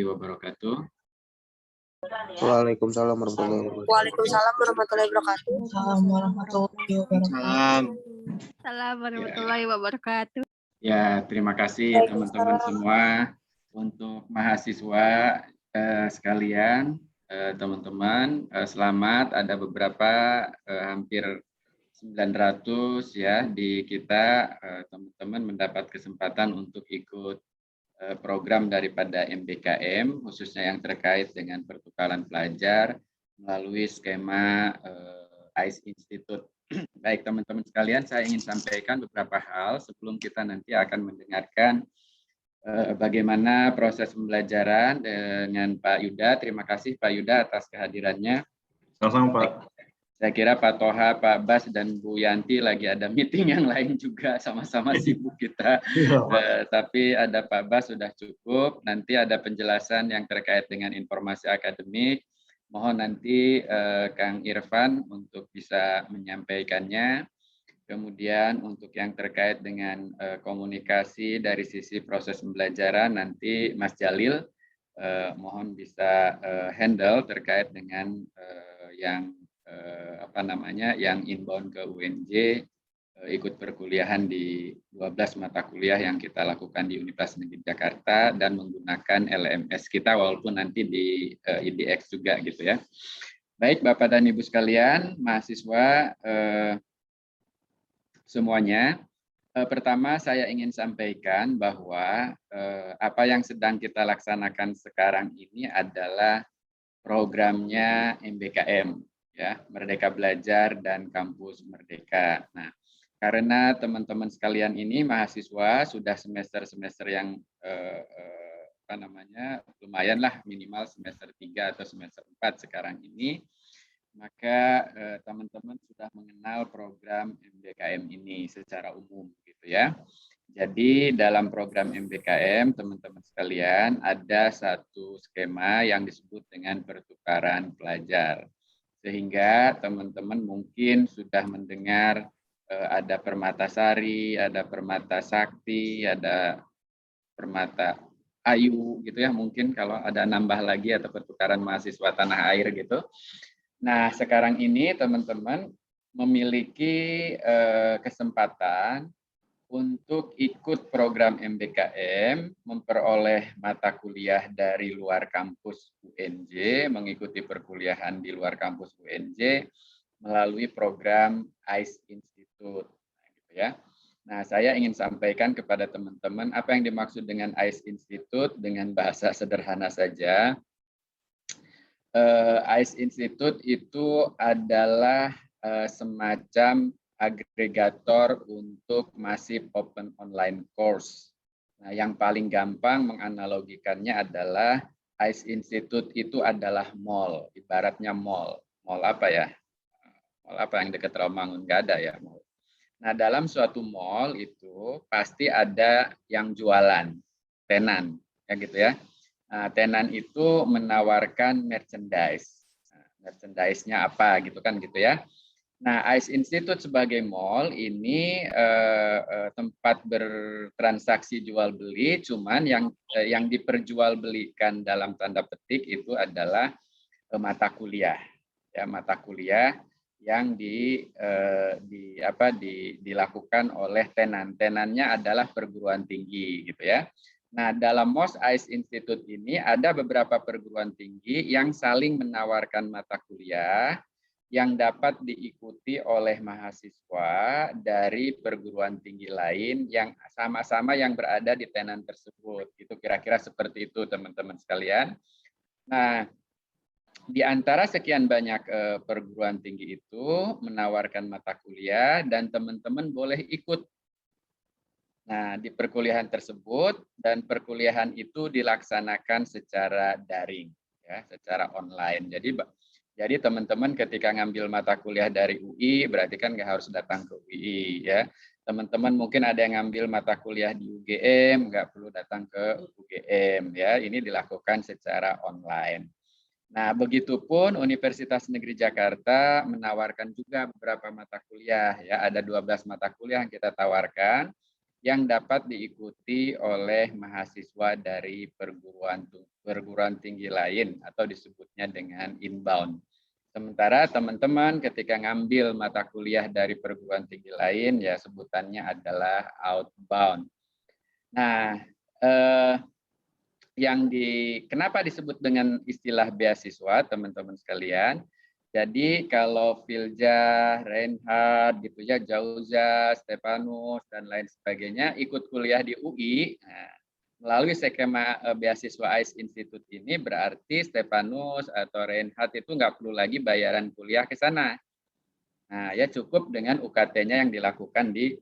wabarakatuh. Waalaikumsalam warahmatullahi wabarakatuh. Waalaikumsalam warahmatullahi wabarakatuh. Assalamualaikum warahmatullahi wabarakatuh. Ya, terima kasih teman-teman semua untuk mahasiswa sekalian, teman-teman. Selamat, ada beberapa hampir 900 ya di kita, teman-teman mendapat kesempatan untuk ikut program daripada MBKM, khususnya yang terkait dengan pertukaran pelajar melalui skema ICE Institute. Baik teman-teman sekalian, saya ingin sampaikan beberapa hal sebelum kita nanti akan mendengarkan bagaimana proses pembelajaran dengan Pak Yuda. Terima kasih Pak Yuda atas kehadirannya. Sama-sama Pak. Saya kira Pak Toha, Pak Bas, dan Bu Yanti lagi ada meeting yang lain juga, sama-sama sibuk kita. Tapi ada Pak Bas sudah cukup, nanti ada penjelasan yang terkait dengan informasi akademik. Mohon nanti Kang Irfan untuk bisa menyampaikannya. Kemudian untuk yang terkait dengan komunikasi dari sisi proses pembelajaran, nanti Mas Jalil mohon bisa handle terkait dengan yang yang inbound ke UNJ, ikut perkuliahan di 12 mata kuliah yang kita lakukan di Universitas Negeri Jakarta dan menggunakan LMS kita walaupun nanti di IDX juga gitu ya. Baik Bapak dan Ibu sekalian, mahasiswa semuanya, pertama saya ingin sampaikan bahwa apa yang sedang kita laksanakan sekarang ini adalah programnya MBKM. Ya, Merdeka Belajar dan Kampus Merdeka. Nah, karena teman-teman sekalian ini mahasiswa sudah semester-semester yang lumayan lah, minimal semester 3 atau semester 4 sekarang ini, maka teman-teman sudah mengenal program MBKM ini secara umum gitu ya. Jadi dalam program MBKM teman-teman sekalian ada satu skema yang disebut dengan pertukaran pelajar. Sehingga teman-teman mungkin sudah mendengar ada Permata Sari, ada Permata Sakti, ada Permata Ayu gitu ya, mungkin kalau ada nambah lagi atau pertukaran mahasiswa tanah air gitu. Nah, sekarang ini teman-teman memiliki kesempatan untuk ikut program MBKM, memperoleh mata kuliah dari luar kampus UNJ, mengikuti perkuliahan di luar kampus UNJ melalui program ICE Institute. Nah, gitu ya. Nah, saya ingin sampaikan kepada teman-teman apa yang dimaksud dengan ICE Institute dengan bahasa sederhana saja. ICE Institute itu adalah semacam agregator untuk Massive Open Online Course. Nah, yang paling gampang menganalogikannya adalah ICE Institute itu adalah mall, ibaratnya mall. Mall apa ya? Mall apa yang dekat Rawamangun? Nggak ada ya mall. Nah, dalam suatu mall itu pasti ada yang jualan, tenan, ya gitu ya. Nah, tenan itu menawarkan merchandise. Nah, merchandise-nya apa gitu kan gitu ya. Nah, ICE Institute sebagai mall ini tempat bertransaksi jual beli, cuman yang diperjualbelikan dalam tanda petik itu adalah mata kuliah, ya mata kuliah yang dilakukan oleh tenan. Tenannya adalah perguruan tinggi, gitu ya. Nah, dalam MOS ICE Institute ini ada beberapa perguruan tinggi yang saling menawarkan mata kuliah yang dapat diikuti oleh mahasiswa dari perguruan tinggi lain yang sama-sama yang berada di tenan tersebut. Itu kira-kira seperti itu teman-teman sekalian. Nah, di antara sekian banyak perguruan tinggi itu menawarkan mata kuliah dan teman-teman boleh ikut. Nah, di perkuliahan tersebut dan perkuliahan itu dilaksanakan secara daring, ya, secara online. Jadi teman-teman ketika ngambil mata kuliah dari UI, berarti kan nggak harus datang ke UI ya. Teman-teman mungkin ada yang ngambil mata kuliah di UGM, nggak perlu datang ke UGM ya. Ini dilakukan secara online. Nah, begitupun Universitas Negeri Jakarta menawarkan juga beberapa mata kuliah ya. Ada 12 mata kuliah yang kita tawarkan. yang dapat diikuti oleh mahasiswa dari perguruan tinggi lain atau disebutnya dengan inbound. Sementara teman-teman ketika ngambil mata kuliah dari perguruan tinggi lain ya sebutannya adalah outbound. Nah, kenapa disebut dengan istilah beasiswa, teman-teman sekalian? Jadi kalau Filja, Reinhard, gitu ya, Jauza, Stefanus dan lain sebagainya ikut kuliah di UI, nah, melalui skema beasiswa ICE Institute ini berarti Stefanus atau Reinhard itu nggak perlu lagi bayaran kuliah ke sana. Nah, ya cukup dengan UKT-nya yang dilakukan di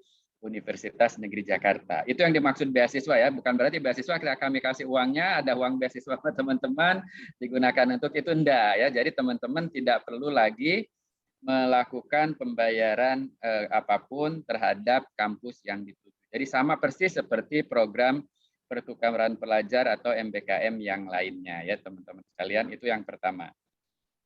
Universitas Negeri Jakarta. Itu yang dimaksud beasiswa ya, bukan berarti beasiswa kami kasih uangnya, ada uang beasiswa buat teman-teman digunakan untuk itu, enggak ya. Jadi teman-teman tidak perlu lagi melakukan pembayaran apapun terhadap kampus yang dituju. Jadi sama persis seperti program pertukaran pelajar atau MBKM yang lainnya ya teman-teman sekalian, itu yang pertama.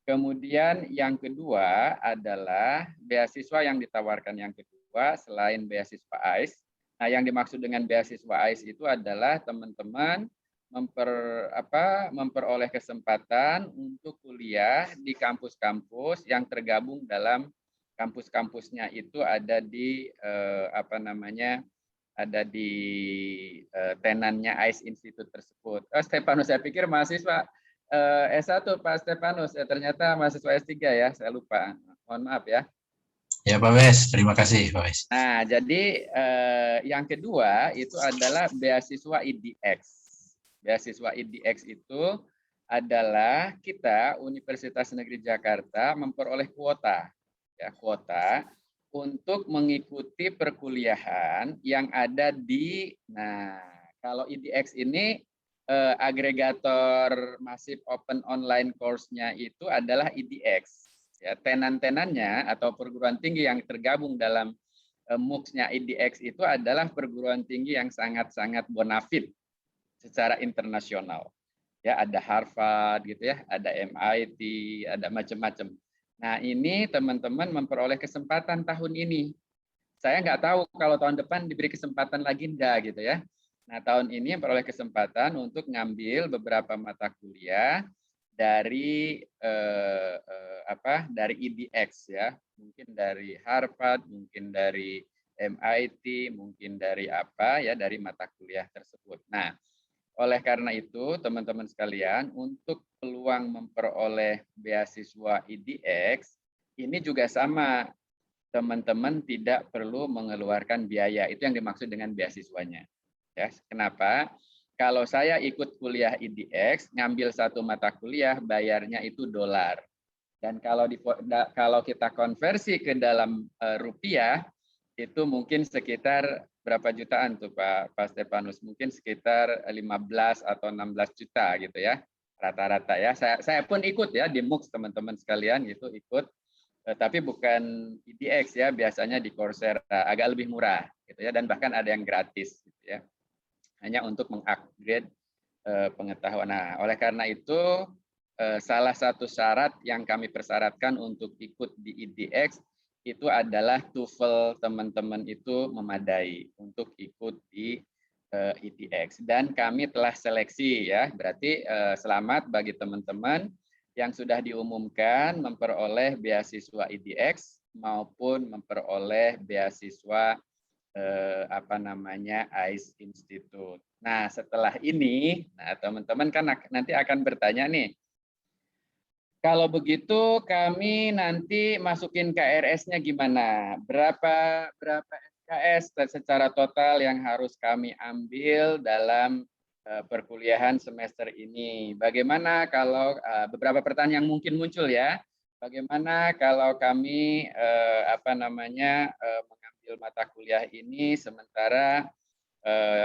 Kemudian yang kedua adalah beasiswa yang ditawarkan yang kedua selain beasiswa ICE. Nah, yang dimaksud dengan beasiswa ICE itu adalah teman-teman memperoleh kesempatan untuk kuliah di kampus-kampus yang tergabung dalam kampus-kampusnya itu ada di tenannya ICE Institute tersebut. Stefanus, saya pikir mahasiswa S1 Pak Stefanus, ternyata mahasiswa S3 ya, saya lupa. Mohon maaf ya. Ya Pak Wes, terima kasih Pak Wes. Nah, jadi yang kedua itu adalah beasiswa IDX. Beasiswa IDX itu adalah kita Universitas Negeri Jakarta memperoleh kuota, ya kuota untuk mengikuti perkuliahan yang ada di, nah kalau IDX ini agregator Massive Open Online Course-nya itu adalah IDX. Ya, tenan-tenannya atau perguruan tinggi yang tergabung dalam MOOCs-nya IDX itu adalah perguruan tinggi yang sangat-sangat bonafit secara internasional. Ya, ada Harvard gitu ya, ada MIT, ada macam-macam. Nah, ini teman-teman memperoleh kesempatan tahun ini. Saya nggak tahu kalau tahun depan diberi kesempatan lagi enggak gitu ya. Nah, tahun ini memperoleh kesempatan untuk ngambil beberapa mata kuliah dari dari IDX ya, mungkin dari Harvard, mungkin dari MIT, mungkin dari dari mata kuliah tersebut. Nah, oleh karena itu teman-teman sekalian, untuk peluang memperoleh beasiswa IDX ini juga sama, teman-teman tidak perlu mengeluarkan biaya. Itu yang dimaksud dengan beasiswanya. Ya, kenapa? Kalau saya ikut kuliah IDX, ngambil satu mata kuliah, bayarnya itu dolar. Dan kalau kita konversi ke dalam rupiah, itu mungkin sekitar berapa jutaan tuh Pak Stefanus? Mungkin sekitar 15 atau 16 juta gitu ya, rata-rata ya. Saya pun ikut ya di MOOCs teman-teman sekalian gitu ikut, tapi bukan IDX ya, biasanya di Coursera agak lebih murah gitu ya, dan bahkan ada yang gratis gitu ya. Hanya untuk mengupgrade pengetahuan. Nah, oleh karena itu salah satu syarat yang kami persyaratkan untuk ikut di IDX itu adalah TOEFL teman-teman itu memadai untuk ikut di IDX, dan kami telah seleksi ya. Berarti selamat bagi teman-teman yang sudah diumumkan memperoleh beasiswa IDX maupun memperoleh beasiswa ICE Institute. Nah, setelah ini, nah teman-teman kan nanti akan bertanya nih, kalau begitu kami nanti masukin KRS-nya gimana? Berapa SKS secara total yang harus kami ambil dalam perkuliahan semester ini? Bagaimana kalau beberapa pertanyaan yang mungkin muncul ya? Bagaimana kalau kami mengambil mata kuliah ini sementara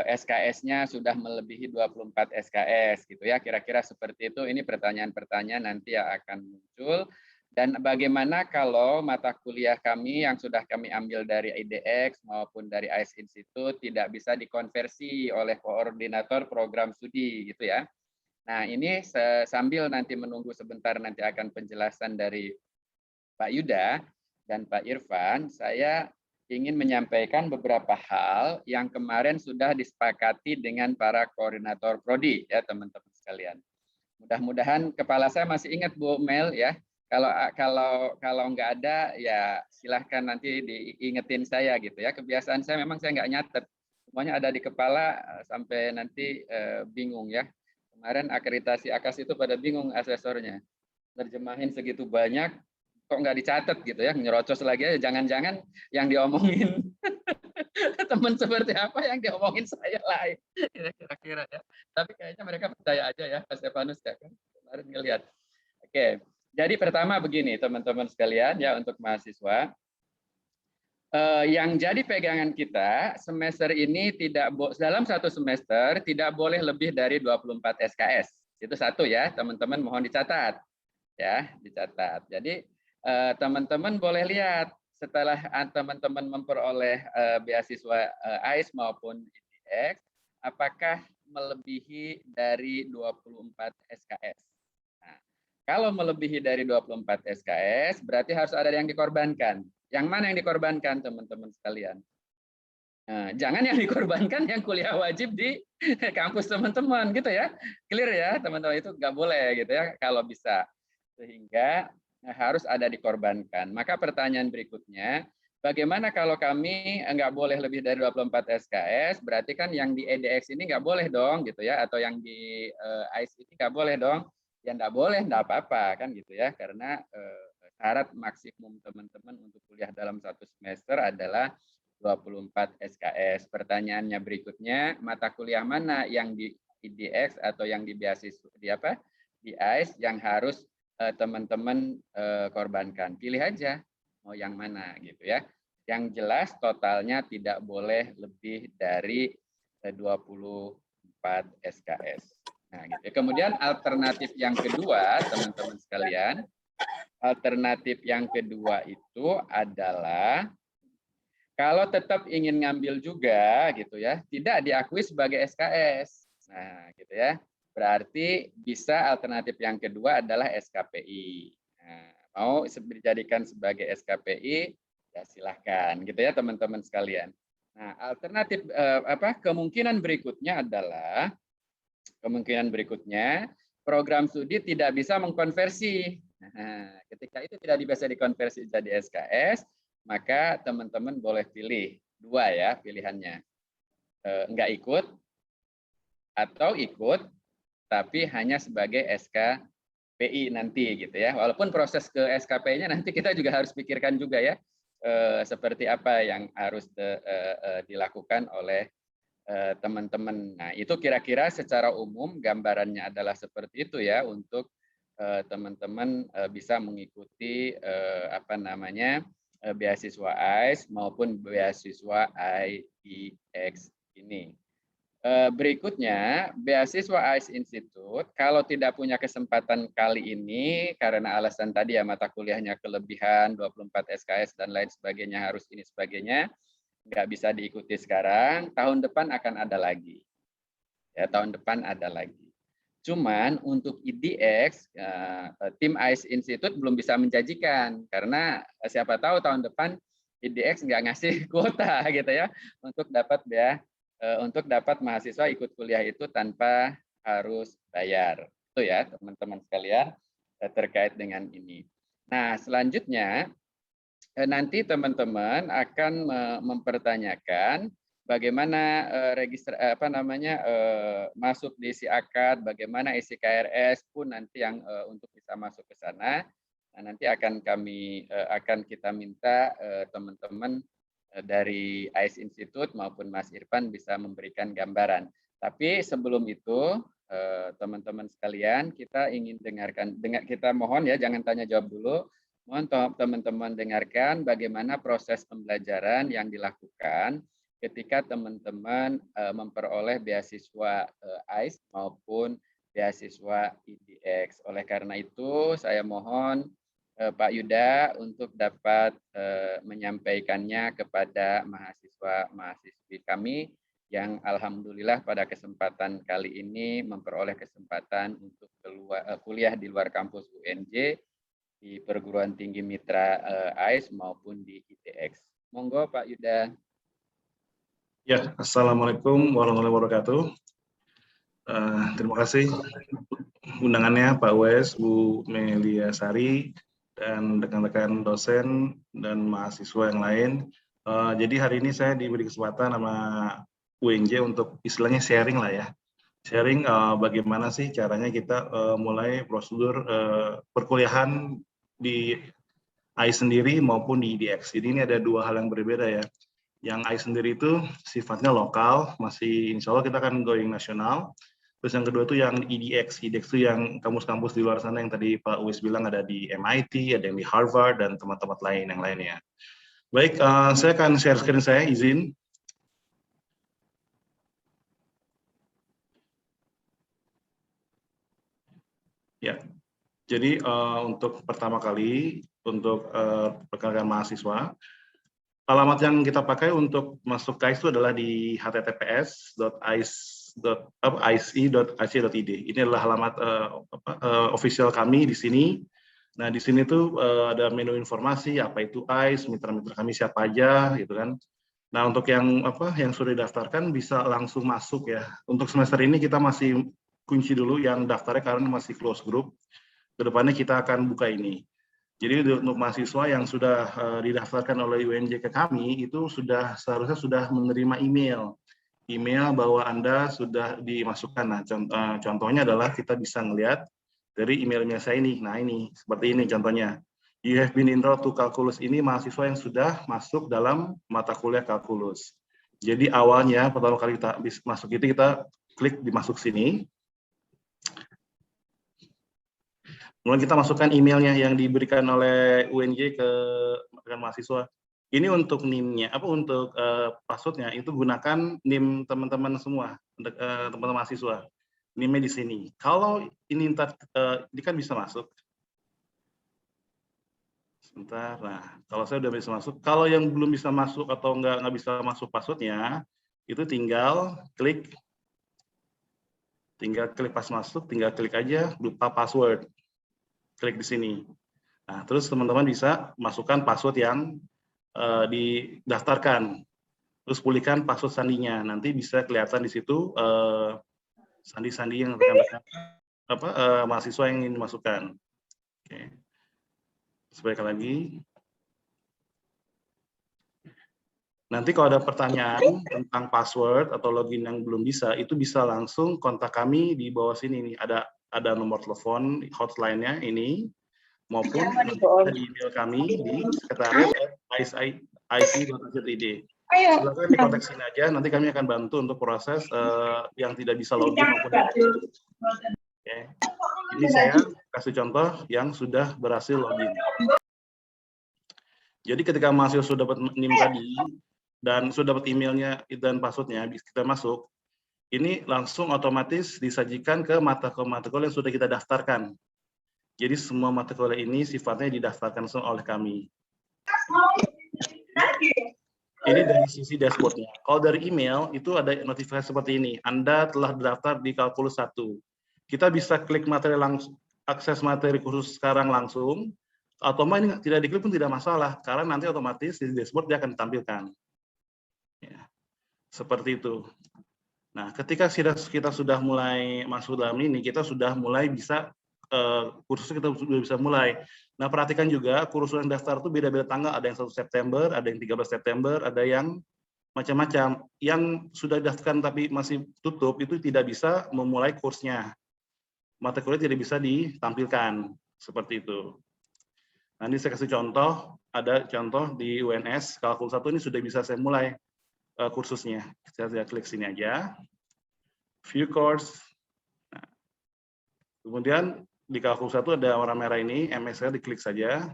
SKS-nya sudah melebihi 24 SKS gitu ya, kira-kira seperti itu. Ini pertanyaan-pertanyaan nanti yang akan muncul. Dan bagaimana kalau mata kuliah kami yang sudah kami ambil dari IDX maupun dari ICE Institute tidak bisa dikonversi oleh koordinator program studi gitu ya. Nah, ini sambil nanti menunggu sebentar nanti akan penjelasan dari Pak Yuda dan Pak Irfan, saya ingin menyampaikan beberapa hal yang kemarin sudah disepakati dengan para koordinator prodi ya teman-teman sekalian. Mudah-mudahan kepala saya masih ingat Bu Mel ya. Kalau nggak ada ya silahkan nanti diingetin saya gitu ya. Kebiasaan saya memang saya nggak nyatet. Semuanya ada di kepala sampai nanti bingung ya. Kemarin akreditasi AKAS itu pada bingung asesornya. Terjemahin segitu banyak kok nggak dicatat gitu ya, nyerocos lagi aja, jangan-jangan yang diomongin teman seperti apa yang diomongin saya lain kira-kira ya. Tapi kayaknya mereka percaya aja ya Pak Stefanus ya kan kemarin ngelihat. Oke, jadi pertama begini teman-teman sekalian ya untuk mahasiswa. Yang jadi pegangan kita semester ini dalam satu semester tidak boleh lebih dari 24 SKS. Itu satu ya teman-teman, mohon dicatat ya, dicatat. Jadi teman-teman boleh lihat setelah teman-teman memperoleh beasiswa AIS maupun IDX, apakah melebihi dari 24 SKS. Nah, kalau melebihi dari 24 SKS, berarti harus ada yang dikorbankan. Yang mana yang dikorbankan, teman-teman sekalian? Nah, jangan yang dikorbankan yang kuliah wajib di kampus teman-teman, gitu ya. Clear ya, teman-teman, itu nggak boleh gitu ya, kalau bisa. Sehingga harus ada dikorbankan. Maka pertanyaan berikutnya, bagaimana kalau kami nggak boleh lebih dari 24 SKS, berarti kan yang di EDX ini nggak boleh dong, gitu ya, atau yang di AIS ini nggak boleh dong. Ya nggak boleh, nggak apa-apa, kan gitu ya, karena syarat maksimum teman-teman untuk kuliah dalam satu semester adalah 24 SKS. Pertanyaannya berikutnya, mata kuliah mana yang di IDX atau yang di beasiswa di AIS yang harus teman-teman korbankan. Pilih aja mau yang mana gitu ya. Yang jelas totalnya tidak boleh lebih dari 24 SKS. Nah, gitu. Kemudian alternatif yang kedua, teman-teman sekalian, alternatif yang kedua itu adalah kalau tetap ingin ngambil juga gitu ya, tidak diakui sebagai SKS. Nah, gitu ya. Berarti bisa alternatif yang kedua adalah SKPI. Nah, mau dijadikan sebagai SKPI, ya silahkan gitu ya teman-teman sekalian. Nah, alternatif kemungkinan berikutnya program studi tidak bisa mengkonversi. Nah, ketika itu tidak bisa dikonversi jadi SKS, maka teman-teman boleh pilih dua ya pilihannya. Enggak ikut atau ikut tapi hanya sebagai SKPI nanti gitu ya. Walaupun proses ke SKPI-nya nanti kita juga harus pikirkan juga ya seperti apa yang harus dilakukan oleh teman-teman. Nah, itu kira-kira secara umum gambarannya adalah seperti itu ya untuk teman-teman bisa mengikuti beasiswa AIS maupun beasiswa IDX ini. Berikutnya, beasiswa AIS Institute, kalau tidak punya kesempatan kali ini, karena alasan tadi ya mata kuliahnya kelebihan, 24 SKS dan lain sebagainya, harus ini sebagainya, nggak bisa diikuti sekarang, tahun depan akan ada lagi. Ya, tahun depan ada lagi. Cuman untuk IDX, tim AIS Institute belum bisa menjanjikan, karena siapa tahu tahun depan IDX nggak ngasih kuota gitu ya, untuk dapat mahasiswa ikut kuliah itu tanpa harus bayar. Itu ya teman-teman sekalian terkait dengan ini. Nah, selanjutnya nanti teman-teman akan mempertanyakan bagaimana masuk di isi akad, bagaimana isi KRS pun nanti yang untuk bisa masuk ke sana. Nah, nanti akan kita minta teman-teman dari AIS Institute maupun Mas Irfan bisa memberikan gambaran. Tapi sebelum itu, teman-teman sekalian, kita ingin kita mohon ya, jangan tanya jawab dulu. Mohon teman-teman dengarkan bagaimana proses pembelajaran yang dilakukan ketika teman-teman memperoleh beasiswa AIS maupun beasiswa IDX. Oleh karena itu, saya mohon Pak Yuda untuk dapat menyampaikannya kepada mahasiswa-mahasiswi kami yang alhamdulillah pada kesempatan kali ini memperoleh kesempatan untuk kuliah di luar kampus UNJ di perguruan tinggi mitra AIS maupun di IDX. Monggo Pak Yuda. Ya, Assalamualaikum warahmatullahi wabarakatuh. Terima kasih undangannya Pak Wes, Bu Melia Sari, dan rekan-rekan dosen dan mahasiswa yang lain. Jadi hari ini saya diberi kesempatan sama UNJ untuk istilahnya sharing lah ya. Sharing bagaimana sih caranya kita mulai prosedur perkuliahan di AI sendiri maupun di IDX. Jadi ini ada dua hal yang berbeda ya. Yang AI sendiri itu sifatnya lokal, masih insya Allah kita akan going nasional. Terus yang kedua itu yang IDX. IDX itu yang kampus-kampus di luar sana yang tadi Pak Uwais bilang ada di MIT, ada yang di Harvard, dan tempat-tempat lain yang lainnya. Baik, saya akan share screen saya, izin. Ya, jadi untuk pertama kali, untuk rekan-rekan mahasiswa, alamat yang kita pakai untuk masuk ke AIS itu adalah di https://ic.ac.id. Ini adalah alamat official kami di sini. Nah, di sini tuh ada menu informasi apa itu AIS, mitra-mitra kami siapa aja, gitu kan. Nah, untuk yang sudah didaftarkan bisa langsung masuk ya. Untuk semester ini kita masih kunci dulu yang daftarnya karena masih close group. Kedepannya kita akan buka ini. Jadi untuk mahasiswa yang sudah didaftarkan oleh UNJ ke kami, itu seharusnya sudah menerima email bahwa Anda sudah dimasukkan. Nah, contohnya adalah kita bisa melihat dari email saya ini. Nah, ini seperti ini contohnya. You have been enrolled to calculus. Ini mahasiswa yang sudah masuk dalam mata kuliah kalkulus. Jadi awalnya pertama kali kita masuk itu kita klik di masuk sini. Kemudian kita masukkan emailnya yang diberikan oleh UNJ ke rekan mahasiswa. Ini untuk NIM-nya, untuk password-nya itu gunakan NIM teman-teman semua, untuk teman-teman mahasiswa. NIM-nya di sini. Kalau ini ini kan bisa masuk. Sebentar, nah kalau saya udah bisa masuk. Kalau yang belum bisa masuk atau nggak bisa masuk password-nya, itu tinggal klik pas masuk, tinggal klik aja lupa password. Klik di sini. Nah, terus teman-teman bisa masukkan password yang didaftarkan. Terus pulihkan password sandinya. Nanti bisa kelihatan di situ sandi-sandi yang rekan-rekan mahasiswa yang ingin dimasukkan. Oke. Sebaiknya lagi. Nanti kalau ada pertanyaan tentang password atau login yang belum bisa, itu bisa langsung kontak kami di bawah sini nih. Ada nomor telepon hotline-nya ini, maupun di email kami di sekretariat@ic.ac.id. Silakan dikontak sini aja, nanti kami akan bantu untuk proses yang tidak bisa login maupun Oke. Ini saya kasih contoh yang sudah berhasil login. Jadi ketika mahasiswa sudah dapat NIM tadi dan sudah dapat emailnya dan passwordnya, kita masuk. Ini langsung otomatis disajikan ke mata kuliah yang sudah kita daftarkan. Jadi semua mata kuliah ini sifatnya didaftarkan oleh kami. Ini dari sisi dashboardnya. Kalau dari email, itu ada notifikasi seperti ini. Anda telah terdaftar di Kalkulus 1. Kita bisa klik materi langsung, akses materi kursus sekarang langsung, atau ini tidak diklik pun tidak masalah, karena nanti otomatis di dashboard dia akan ditampilkan. Ya, seperti itu. Nah, ketika kita sudah mulai masuk dalam ini, kita sudah mulai bisa, kursus kita sudah bisa mulai. Nah, perhatikan juga, kursus yang daftar itu beda-beda tanggal, ada yang 1 September, ada yang 13 September, ada yang macam-macam. Yang sudah daftarkan tapi masih tutup, itu tidak bisa memulai kursnya. Mata kuliah tidak bisa ditampilkan, seperti itu. Nah, ini saya kasih contoh, ada contoh di UNS, Kalkulus 1 ini sudah bisa saya mulai kursusnya. Saya klik sini aja, view course. Nah, kemudian di Kalkulus 1 ada warna merah ini, MS-nya diklik saja,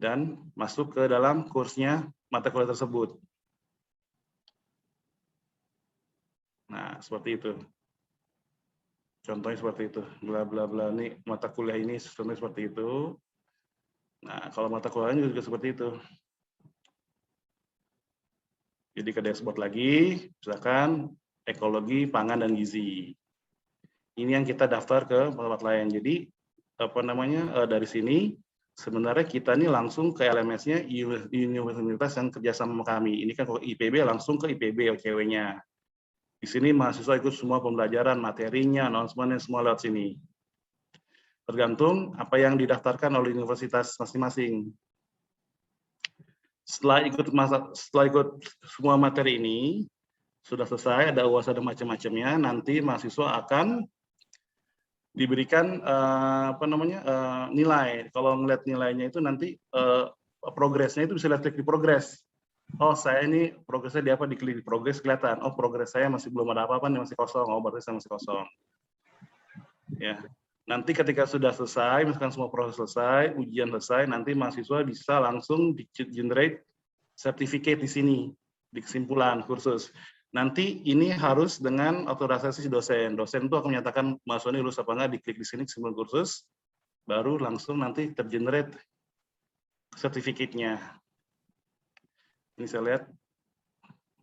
dan masuk ke dalam kursnya mata kuliah tersebut. Nah, seperti itu. Contohnya seperti itu, bla bla bla, ini mata kuliah ini contohnya seperti itu. Nah, kalau mata kuliahnya juga seperti itu. Jadi ke dashboard lagi, misalkan ekologi, pangan, dan gizi. Ini yang kita daftar ke tempat lain. Jadi dari sini Sebenarnya kita ini langsung ke LMS-nya universitas yang kerjasama sama kami. Ini kan kalau IPB langsung ke IPB OCW-nya. Di sini mahasiswa ikut semua pembelajaran, materinya, announcement-nya semua lewat sini. Tergantung apa yang didaftarkan oleh universitas masing-masing. Setelah ikut semua materi ini, sudah selesai, ada UAS, ada macam-macamnya, nanti mahasiswa akan diberikan nilai. Kalau ngeliat nilainya itu nanti progresnya itu bisa lihat klik di progres. Oh, saya ini progresnya di apa, diklik di progres kelihatan. Oh, progres saya masih belum ada apa-apa nih, masih kosong. Oh, berarti saya masih kosong. Ya. Nanti ketika sudah selesai, misalkan semua proses selesai, ujian selesai, nanti mahasiswa bisa langsung di-generate sertifikat di sini, di kesimpulan kursus. Nanti ini harus dengan otorisasi dosen. Dosen itu akan menyatakan mahasiswa ini lulus apa enggak, diklik di sini kesimpulan kursus, baru langsung nanti tergenerate sertifikatnya. Ini saya lihat.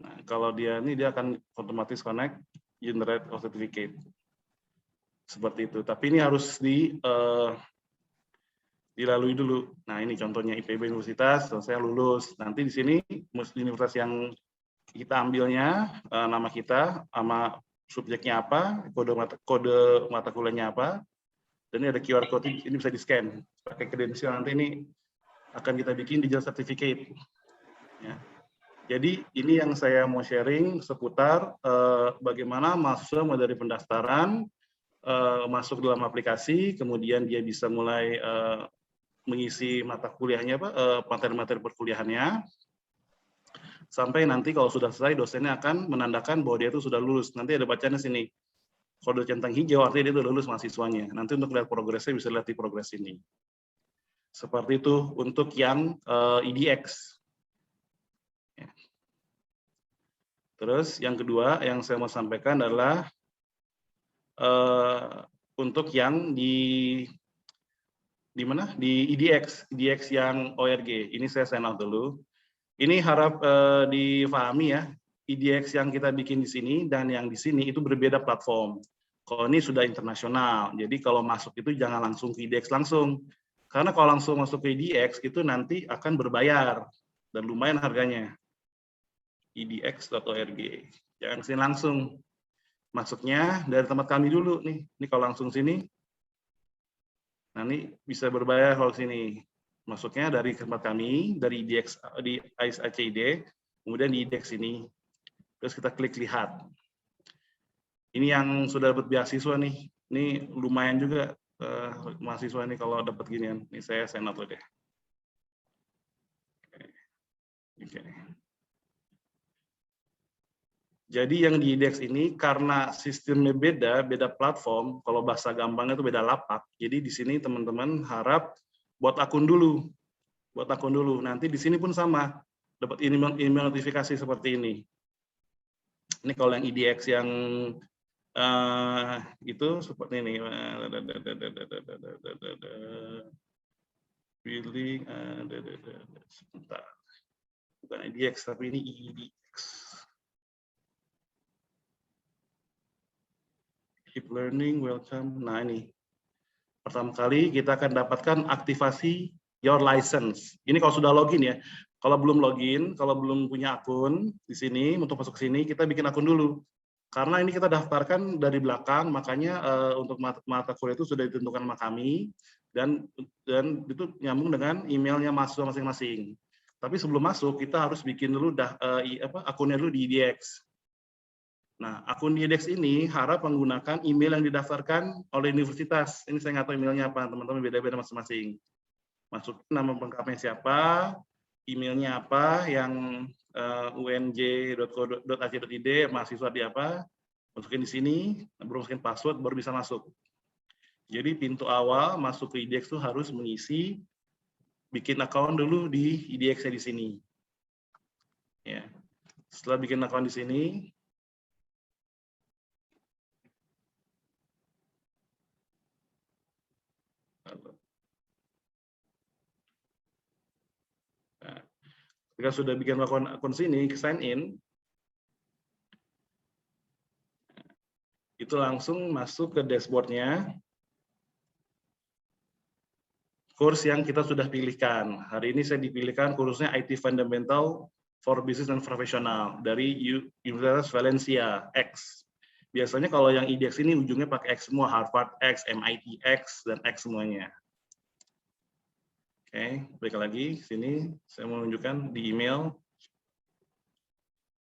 Nah, kalau dia akan otomatis connect, generate certificate. Seperti itu. Tapi ini harus dilalui dulu. Nah, ini contohnya IPB Universitas, saya lulus. Nanti di sini universitas yang kita ambilnya, nama kita, sama subjeknya apa, kode mata kuliahnya apa, dan ini ada QR code, ini bisa di-scan. Pakai kredensial, nanti ini akan kita bikin digital certificate. Ya. Jadi ini yang saya mau sharing seputar bagaimana mahasiswa mulai dari pendaftaran, masuk dalam aplikasi, kemudian dia bisa mulai mengisi mata kuliahnya, materi-materi perkuliahannya, sampai nanti kalau sudah selesai dosennya akan menandakan bahwa dia itu sudah lulus. Nanti ada bacanya sini, kode centang hijau artinya dia sudah lulus mahasiswanya. Nanti untuk lihat progresnya bisa lihat di progres ini. Seperti itu untuk yang IDX. Terus yang kedua yang saya mau sampaikan adalah untuk yang di mana? Di IDX yang ORG. Ini saya sign out dulu. Ini harap difahami ya, IDX yang kita bikin di sini dan yang di sini itu berbeda platform. Kalau ini sudah internasional, jadi kalau masuk itu jangan langsung ke IDX langsung. Karena kalau langsung masuk ke IDX itu nanti akan berbayar dan lumayan harganya. idx.org. Jangan kesini langsung. Masuknya dari tempat kami dulu nih. Ini kalau langsung sini, nah ini bisa berbayar kalau sini. Masuknya dari tempat kami, dari IDX, di ACID, kemudian di IDX ini. Terus kita klik lihat. Ini yang sudah dapat beasiswa nih. Ini lumayan juga mahasiswa ini kalau dapat ginian. Ini saya sign out deh. Oke. Jadi yang di IDX ini karena sistemnya beda platform, kalau bahasa gampangnya itu beda lapak. Jadi di sini teman-teman harap buat akun dulu. Nanti di sini pun sama, dapat email notifikasi seperti ini. Ini kalau yang IDX yang itu seperti ini. Billing, sebentar. Bukan IDX tapi ini IDX. Keep learning, welcome. Nah ini, pertama kali kita akan dapatkan aktivasi your license. Ini kalau sudah login ya. Kalau belum login, kalau belum punya akun di sini, untuk masuk ke sini, kita bikin akun dulu. Karena ini kita daftarkan dari belakang, makanya untuk mata kuliah itu sudah ditentukan sama kami, dan itu nyambung dengan emailnya mahasiswa masing-masing. Tapi sebelum masuk, kita harus bikin dulu akunnya dulu di IDX. Nah, akun IDX ini harap menggunakan email yang didaftarkan oleh universitas. Ini saya nggak tahu emailnya apa, teman-teman beda-beda masing-masing. Masukin nama lengkapnya siapa, emailnya apa, yang unj.co.ac.id, mahasiswa di apa, masukin di sini, baru masukin password, baru bisa masuk. Jadi pintu awal masuk ke IDX itu harus mengisi, bikin account dulu di IDX-nya di sini. Ya. Setelah bikin account di sini, ketika sudah bikin akun sini, sign in, itu langsung masuk ke dashboard-nya. kurs yang kita sudah pilihkan. Hari ini saya dipilihkan kursnya IT Fundamental for Business and Professional dari Universitas Valencia X. Biasanya kalau yang IDX ini ujungnya pakai X semua, Harvard X, MIT X, dan X semuanya. Oke, balik lagi sini saya mau menunjukkan di email.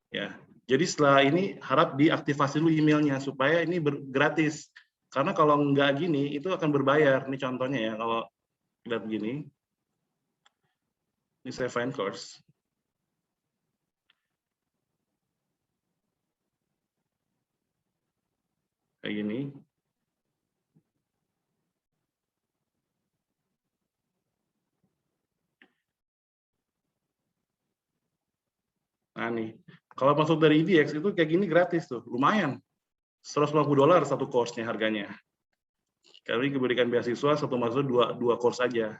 Ya, jadi setelah ini harap diaktifasi dulu emailnya supaya ini gratis. Karena kalau nggak gini itu akan berbayar. Ini contohnya ya, kalau lihat begini. Ini saya find course. Kayak gini. Nah nih, kalau masuk dari IDX itu kayak gini gratis tuh, lumayan. $150 satu course-nya harganya. Kami diberikan beasiswa satu masuk dua course aja.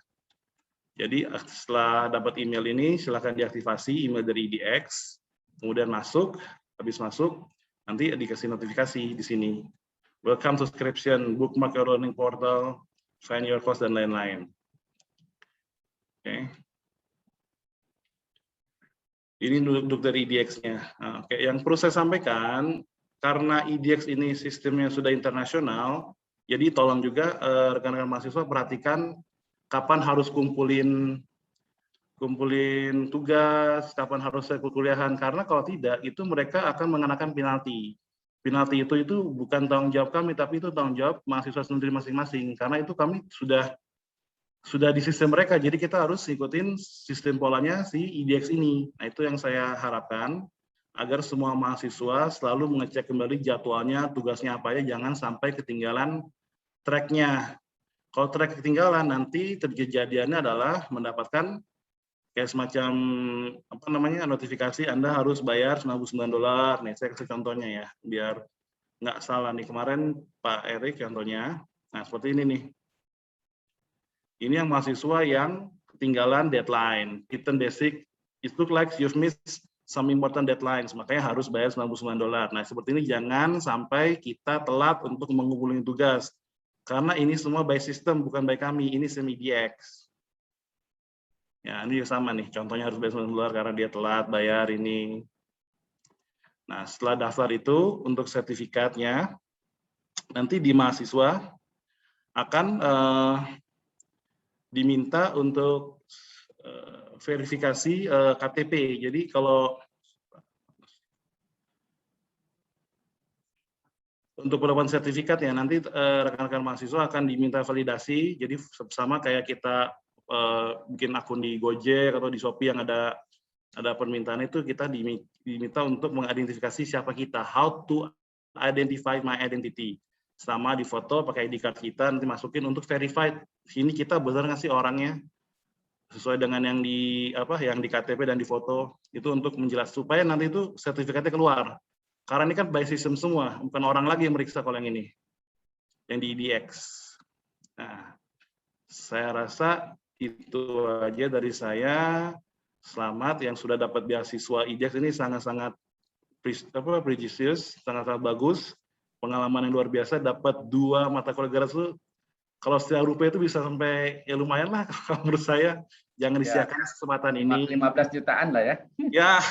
Jadi setelah dapat email ini, silakan diaktifasi email dari IDX, kemudian masuk, habis masuk, nanti dikasih notifikasi di sini. Welcome to subscription, bookmark your learning portal, find your course, dan lain-lain. Oke. Ini duduk dari IDX-nya. Nah, oke, yang perlu saya sampaikan, karena IDX ini sistemnya sudah internasional, jadi tolong juga rekan-rekan mahasiswa perhatikan kapan harus kumpulin tugas, kapan harus kuliahan, karena kalau tidak, itu mereka akan mengenakan penalti. Penalti itu bukan tanggung jawab kami, tapi itu tanggung jawab mahasiswa sendiri masing-masing, karena itu kami sudah di sistem mereka, jadi kita harus ikutin sistem polanya si IDX ini. Nah, itu yang saya harapkan, agar semua mahasiswa selalu mengecek kembali jadwalnya, tugasnya apa aja, jangan sampai ketinggalan track-nya. Kalau track ketinggalan, nanti kejadiannya adalah mendapatkan kayak semacam notifikasi Anda harus bayar $99. Nih, saya kasih contohnya ya, biar nggak salah nih. Kemarin Pak Erik contohnya, nah seperti ini nih. Ini yang mahasiswa yang ketinggalan deadline. Written basic, it look like you've missed some important deadlines, makanya harus bayar $99. Nah, seperti ini jangan sampai kita telat untuk mengumpulkan tugas. Karena ini semua by system, bukan by kami, ini semi IDX. Ya, ini sama nih, contohnya harus bayar $99 karena dia telat bayar ini. Nah, setelah daftar itu, untuk sertifikatnya, nanti di mahasiswa akan diminta untuk verifikasi KTP. Jadi kalau untuk pendapat sertifikat ya, nanti rekan-rekan mahasiswa akan diminta validasi. Jadi sama kayak kita bikin akun di Gojek atau di Shopee yang ada permintaan itu, kita diminta untuk mengidentifikasi siapa kita. How to identify my identity. Sama di foto pakai ID card kita, nanti masukin untuk verified. Sini kita benar nggak sih orangnya sesuai dengan yang di KTP dan di foto, itu untuk menjelaskan supaya nanti itu sertifikatnya keluar. Karena ini kan by system semua, bukan orang lagi yang meriksa kalau yang ini, yang di IDX. Nah, saya rasa itu aja dari saya. Selamat yang sudah dapat beasiswa IDX, ini sangat-sangat prestigious, sangat-sangat bagus. Pengalaman yang luar biasa, dapat 2 mata kuliah gratis itu, kalau secara rupiah itu bisa sampai ya lumayan lah. Kalau menurut saya jangan disiakan kesempatan ini. 15 jutaan lah ya. Ya,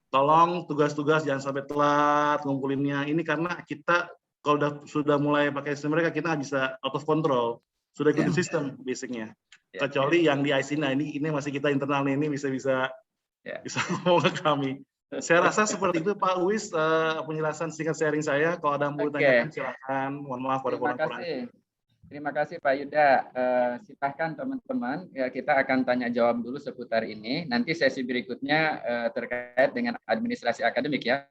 tolong tugas-tugas jangan sampai telat ngumpulinnya. Ini karena kita kalau sudah mulai pakai sistem mereka, kita nggak bisa out of control. Sudah ikuti sistem basicnya. Kecuali yang di IC, nah ini masih kita internal ini bisa ngomong ke kami. Saya rasa seperti itu Pak Uwis, penjelasan singkat sharing saya. Kalau ada yang mau ditanyakan silakan. Mohon maaf pada kurang-kurang. Terima kasih Pak Yuda. Silahkan teman-teman, ya kita akan tanya jawab dulu seputar ini. Nanti sesi berikutnya terkait dengan administrasi akademik ya.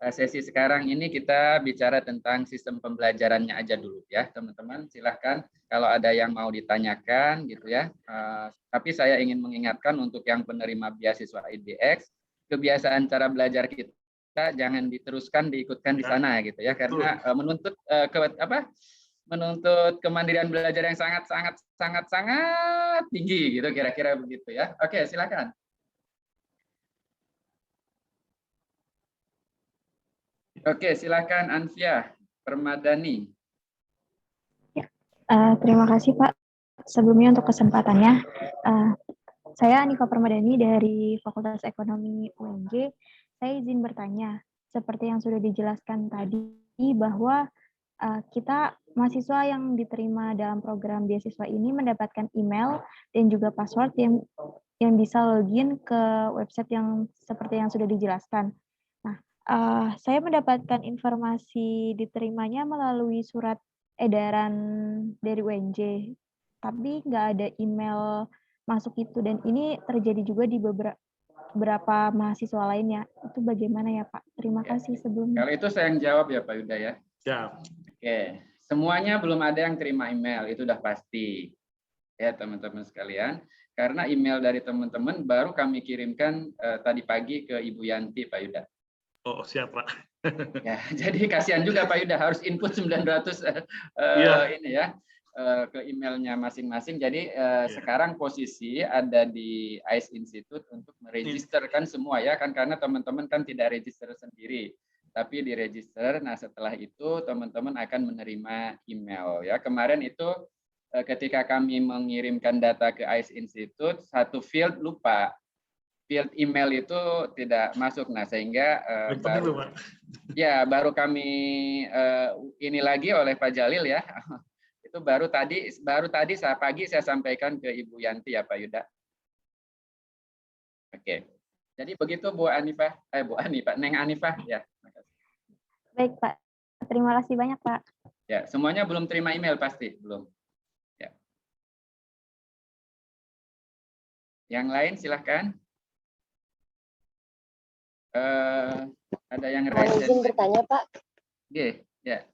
Sesi sekarang ini kita bicara tentang sistem pembelajarannya aja dulu ya teman-teman. Silahkan kalau ada yang mau ditanyakan gitu ya. Tapi saya ingin mengingatkan untuk yang penerima beasiswa IDX, kebiasaan cara belajar kita jangan diteruskan diikutkan di sana gitu ya, karena menuntut kemandirian belajar yang sangat tinggi gitu, kira-kira begitu ya. Oke, silakan. Oke, silakan Anfia Permadani. Terima kasih Pak. sebelumnya untuk kesempatannya. Saya Anika Permadani dari Fakultas Ekonomi UNJ. Saya izin bertanya, seperti yang sudah dijelaskan tadi bahwa kita mahasiswa yang diterima dalam program beasiswa ini mendapatkan email dan juga password yang bisa login ke website yang seperti yang sudah dijelaskan. Nah, saya mendapatkan informasi diterimanya melalui surat edaran dari UNJ, tapi nggak ada email masuk itu, dan ini terjadi juga di beberapa mahasiswa lainnya. Itu bagaimana ya Pak? Terima kasih sebelumnya. Kalau itu saya yang jawab ya Pak Yuda ya. Ya. Oke, semuanya belum ada yang terima email, itu udah pasti. Ya teman-teman sekalian, karena email dari teman-teman baru kami kirimkan tadi pagi ke Ibu Yanti Pak Yuda. Oh, siap Pak. Ya, jadi kasihan juga Pak Yuda harus input 900 ini ya ke emailnya masing-masing. Jadi sekarang posisi ada di ICE Institute untuk meregisterkan semua ya kan, karena teman-teman kan tidak register sendiri, tapi diregister. Nah setelah itu teman-teman akan menerima email ya. Kemarin itu ketika kami mengirimkan data ke ICE Institute, satu field lupa, field email itu tidak masuk. Nah sehingga baru kami ini lagi oleh Pak Jalil ya. Itu baru tadi pagi saya sampaikan ke Ibu Yanti ya Pak Yuda. Oke. Jadi begitu Bu Anifah, Neng Anifah ya. Baik Pak. Terima kasih banyak Pak. Ya, semuanya belum terima email pasti, belum. Ya. Yang lain silahkan. Ada yang izin bertanya Pak. Oke, ya.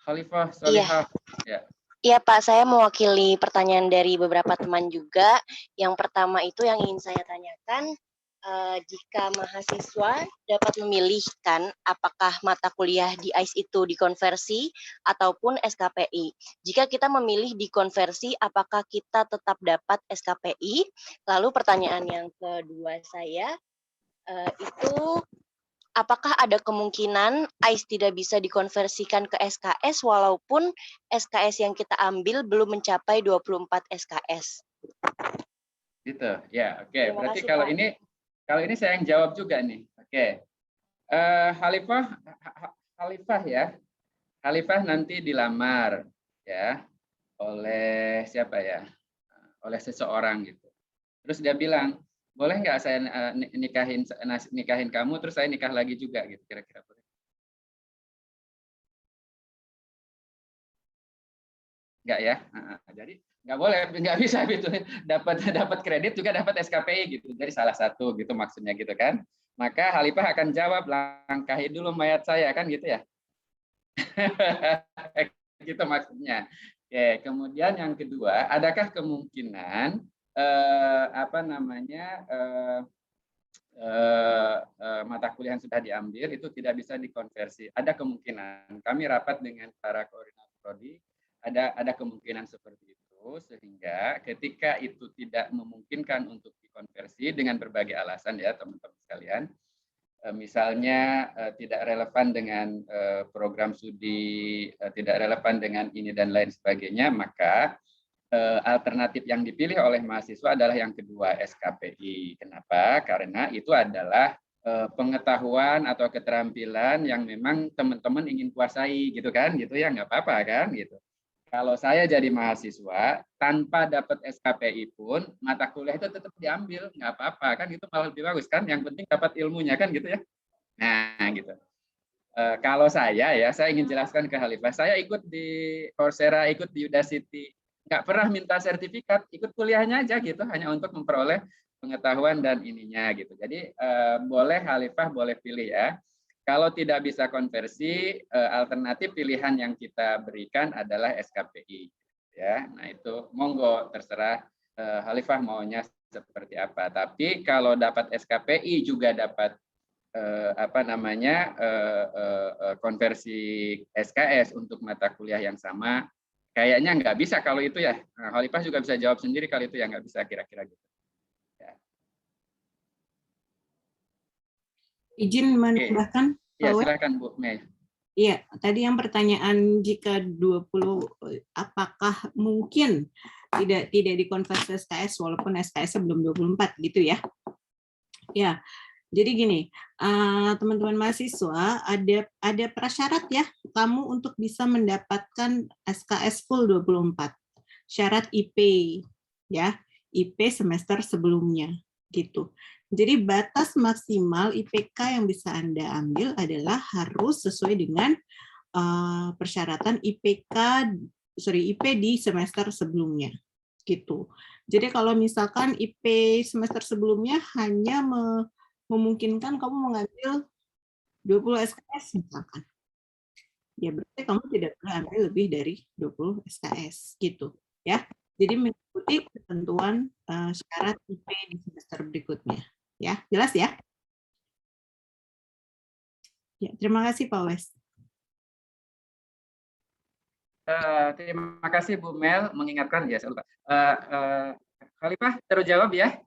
Khalifah Solihah. Ya. Iya Pak, saya mewakili pertanyaan dari beberapa teman juga. Yang pertama itu yang ingin saya tanyakan, jika mahasiswa dapat memilihkan apakah mata kuliah di ICE itu dikonversi ataupun SKPI. Jika kita memilih dikonversi, apakah kita tetap dapat SKPI? Lalu pertanyaan yang kedua saya, itu apakah ada kemungkinan ICE tidak bisa dikonversikan ke SKS walaupun SKS yang kita ambil belum mencapai 24 SKS? Gitu, ya, oke. Berarti kasih, kalau ini saya yang jawab juga nih. Oke. Khalifah ya. Khalifah nanti dilamar ya oleh siapa ya? Oleh seseorang gitu. Terus dia bilang, boleh nggak saya nikahin kamu, terus saya nikah lagi juga gitu, kira-kira boleh? Nggak ya? Jadi nggak boleh, nggak bisa gitu. Dapat kredit juga dapat SKPI gitu. Jadi salah satu gitu maksudnya gitu kan. Maka Khalifah akan jawab, langkahi dulu mayat saya kan gitu ya. Gitu maksudnya. Oke, kemudian yang kedua, adakah kemungkinan mata kuliah yang sudah diambil itu tidak bisa dikonversi? Ada kemungkinan. Kami rapat dengan para koordinator prodi, ada kemungkinan seperti itu, sehingga ketika itu tidak memungkinkan untuk dikonversi dengan berbagai alasan ya teman-teman sekalian, misalnya tidak relevan dengan program studi, tidak relevan dengan ini dan lain sebagainya, maka alternatif yang dipilih oleh mahasiswa adalah yang kedua, SKPI. Kenapa? Karena itu adalah pengetahuan atau keterampilan yang memang teman-teman ingin kuasai gitu kan, gitu ya, nggak apa-apa kan gitu. Kalau saya jadi mahasiswa tanpa dapat SKPI pun mata kuliah itu tetap diambil, nggak apa-apa kan, itu malah lebih bagus kan, yang penting dapat ilmunya kan gitu ya. Nah gitu. Kalau saya ingin jelaskan ke Khalifah, saya ikut di Coursera, ikut di Udacity, nggak pernah minta sertifikat, ikut kuliahnya aja gitu, hanya untuk memperoleh pengetahuan dan ininya gitu. Jadi boleh Khalifah boleh pilih ya. Kalau tidak bisa konversi, alternatif pilihan yang kita berikan adalah SKPI. Ya, nah itu monggo terserah Khalifah maunya seperti apa. Tapi kalau dapat SKPI juga dapat konversi SKS untuk mata kuliah yang sama, kayaknya nggak bisa kalau itu ya. Nah, Khalifah juga bisa jawab sendiri kalau itu ya nggak bisa kira-kira gitu. Ya. Izin menambahkan. Ya silakan Bu Mei. Iya, tadi yang pertanyaan jika 20 apakah mungkin tidak dikonversi SKS walaupun SKS belum 24 gitu ya. Ya. Jadi gini, teman-teman mahasiswa ada prasyarat ya kamu untuk bisa mendapatkan SKS full 24. Syarat IP ya, IP semester sebelumnya gitu. Jadi batas maksimal IPK yang bisa Anda ambil adalah harus sesuai dengan persyaratan IP di semester sebelumnya gitu. Jadi kalau misalkan IP semester sebelumnya hanya memungkinkan kamu mengambil 20 SKS misalkan, ya berarti kamu tidak boleh ambil lebih dari 20 SKS gitu ya. Jadi mengikuti ketentuan syarat IP di semester berikutnya ya. Jelas ya? Ya, terima kasih Pak Wes. Terima kasih Bu Mel mengingatkan ya, saya lupa. Khalifah terjawab ya?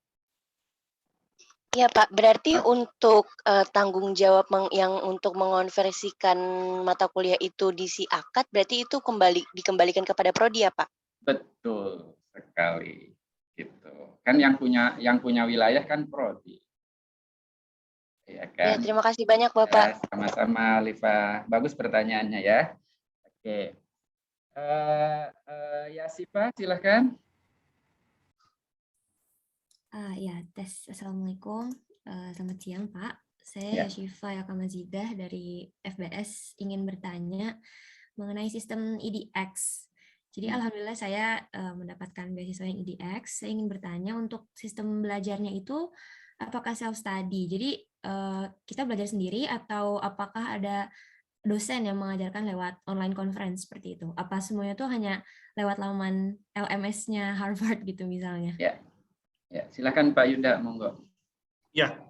Iya Pak, berarti untuk tanggung jawab yang untuk mengonversikan mata kuliah itu di si akad, berarti itu dikembalikan kepada prodi ya Pak? Betul sekali, gitu. Kan yang punya wilayah kan prodi, ya kan? Ya, terima kasih banyak Bapak. Ya, sama-sama, Liva. Bagus pertanyaannya ya. Oke, Yasifa silahkan. Ya, tes. Assalamualaikum. Selamat siang, Pak. Saya Yashifa Yakamazidah dari FBS ingin bertanya mengenai sistem EDX. Jadi alhamdulillah saya mendapatkan beasiswa yang EDX. Saya ingin bertanya untuk sistem belajarnya itu apakah self study? Jadi kita belajar sendiri atau apakah ada dosen yang mengajarkan lewat online conference seperti itu? Apa semuanya tuh hanya lewat laman LMS-nya Harvard gitu misalnya? Ya, silakan Pak Yuda, monggo. Ya,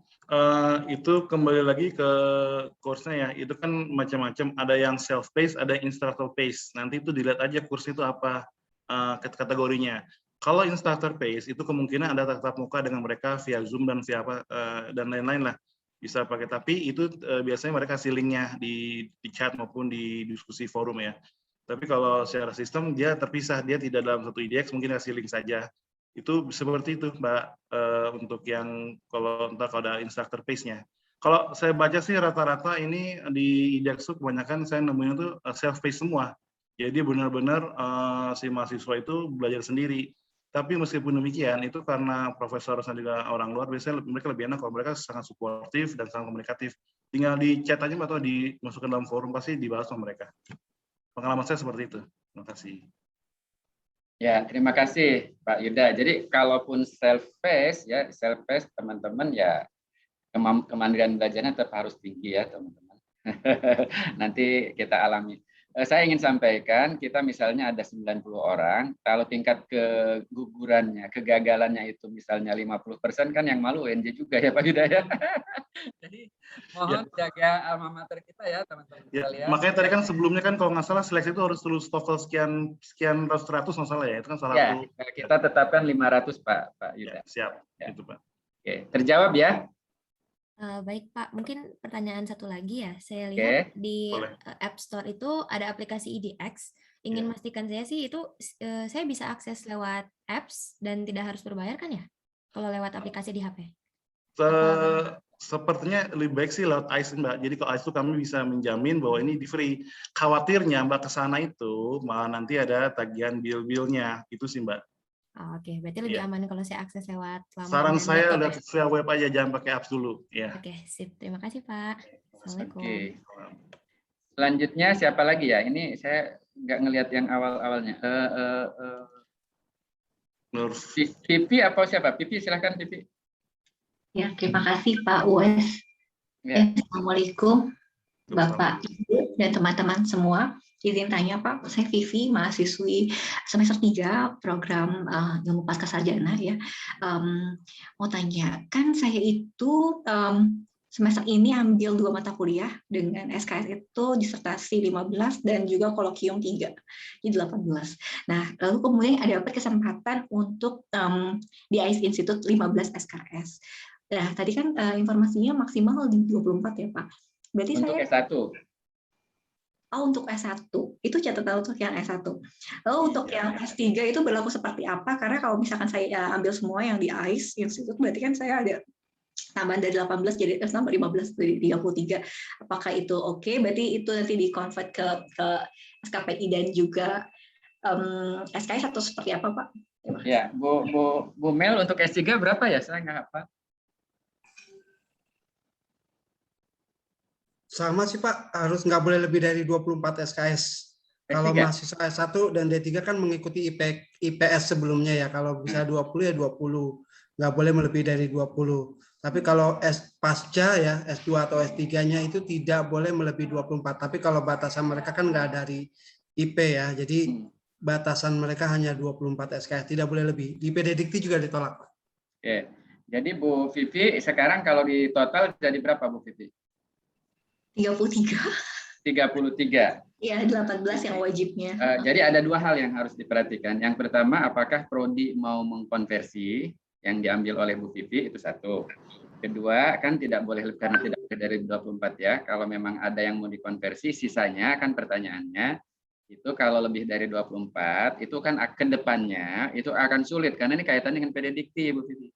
itu kembali lagi ke course-nya ya. Itu kan macam-macam. Ada yang self-paced, ada instructor paced. Nanti itu dilihat aja course itu apa kategorinya. Kalau instructor paced itu kemungkinan ada tatap muka dengan mereka via Zoom dan via apa dan lain-lain lah. Bisa pakai. Tapi itu biasanya mereka kasih linknya di chat maupun di diskusi forum ya. Tapi kalau secara sistem dia terpisah, dia tidak dalam satu IDX, mungkin kasih link saja. Itu seperti itu Mbak, untuk yang kalau ada instructor pace-nya. Kalau saya baca sih rata-rata ini di IDX kebanyakan saya nemunya tuh self-paced semua. Jadi benar-benar si mahasiswa itu belajar sendiri. Tapi meskipun demikian, itu karena profesor dan juga orang luar, biasanya mereka lebih enak kalau mereka sangat suportif dan sangat komunikatif. Tinggal di chat aja atau dimasukkan dalam forum, pasti dibahas sama mereka. Pengalaman saya seperti itu. Terima kasih. Ya, terima kasih Pak Yuda. Jadi kalaupun self-paced ya, self-paced teman-teman ya kemandirian belajarnya tetap harus tinggi ya teman-teman. Nanti kita alami. Saya ingin sampaikan, kita misalnya ada 90 orang, kalau tingkat kegugurannya, kegagalannya itu misalnya 50% kan yang malu UNJ juga ya Pak Yuda ya. Jadi mohon jaga alma mater kita ya teman-teman sekalian. Makanya tadi kan sebelumnya kan kalau nggak salah seleksi itu harus lulus TOEFL sekian ratus nggak salah ya, itu kan salah satu. Ya, kita tetapkan 500 Pak Yuda. Ya, siap, ya. Itu Pak. Oke, terjawab ya. Baik Pak, mungkin pertanyaan satu lagi ya. Saya lihat di App Store itu ada aplikasi EDX. Ingin memastikan saya sih itu saya bisa akses lewat apps dan tidak harus berbayar kan ya? Kalau lewat aplikasi di HP? Sepertinya lebih baik sih lewat AIS Mbak. Jadi kalau AIS itu kami bisa menjamin bahwa ini di free. Khawatirnya Mbak ke sana itu malah nanti ada tagihan bill-billnya. Itu sih Mbak. Oke, berarti lebih aman kalau saya akses lewat laman. Saran saya udah via web aja, jangan pakai apps dulu. Ya. Oke, sip. Terima kasih Pak. Assalamualaikum. Oke. Selanjutnya siapa lagi ya? Ini saya nggak ngelihat yang awal-awalnya. Pipi apa siapa? Pipi silahkan Pipi. Ya, terima kasih Pak Uwes. Ya. Assalamualaikum Bapak Ibu dan teman-teman semua. Izin tanya Pak, saya Vivi, mahasiswi semester 3 program ilmu pascasarjana ya. Mau tanya, kan saya itu semester ini ambil 2 mata kuliah dengan SKS itu disertasi 15 dan juga kolokium 3, jadi 18. Nah, lalu kemudian ada kesempatan untuk di AIS Institute 15 SKS. Nah, tadi kan informasinya maksimal di 24 ya Pak. Berarti untuk saya S1. untuk S1 itu catatan untuk yang S1. Lalu untuk yang S3 itu berlaku seperti apa? Karena kalau misalkan saya ambil semua yang di ICE Institute, berarti kan saya ada tambahan dari 18 jadi tambah 15 dari 33. Apakah itu oke? Berarti itu nanti di-convert ke SKPI dan juga SKS atau seperti apa, Pak? Ya, Bu Mel untuk S3 berapa ya? Saya nggak hafal. Sama sih Pak, harus nggak boleh lebih dari 24 SKS. Kalau mahasiswa S1 dan D3 kan mengikuti IPS sebelumnya ya. Kalau bisa 20 ya 20. Nggak boleh melebihi dari 20. Tapi kalau pasca ya, S2 atau S3-nya itu tidak boleh melebihi 24. Tapi kalau batasan mereka kan nggak dari IP ya. Jadi batasan mereka hanya 24 SKS, tidak boleh lebih. Di PD Dikti juga ditolak, Pak. Oke. Jadi Bu Vivi sekarang kalau di total jadi berapa Bu Vivi? 33. 33. Iya, 18 yang wajibnya. Jadi ada dua hal yang harus diperhatikan. Yang pertama, apakah prodi mau mengkonversi yang diambil oleh Bu Vivi, itu satu. Kedua, kan tidak boleh karena tidak boleh dari 24 ya. Kalau memang ada yang mau dikonversi, sisanya kan pertanyaannya itu kalau lebih dari 24 itu kan ke depannya itu akan sulit karena ini kaitannya dengan PD Dikti Bu Vivi.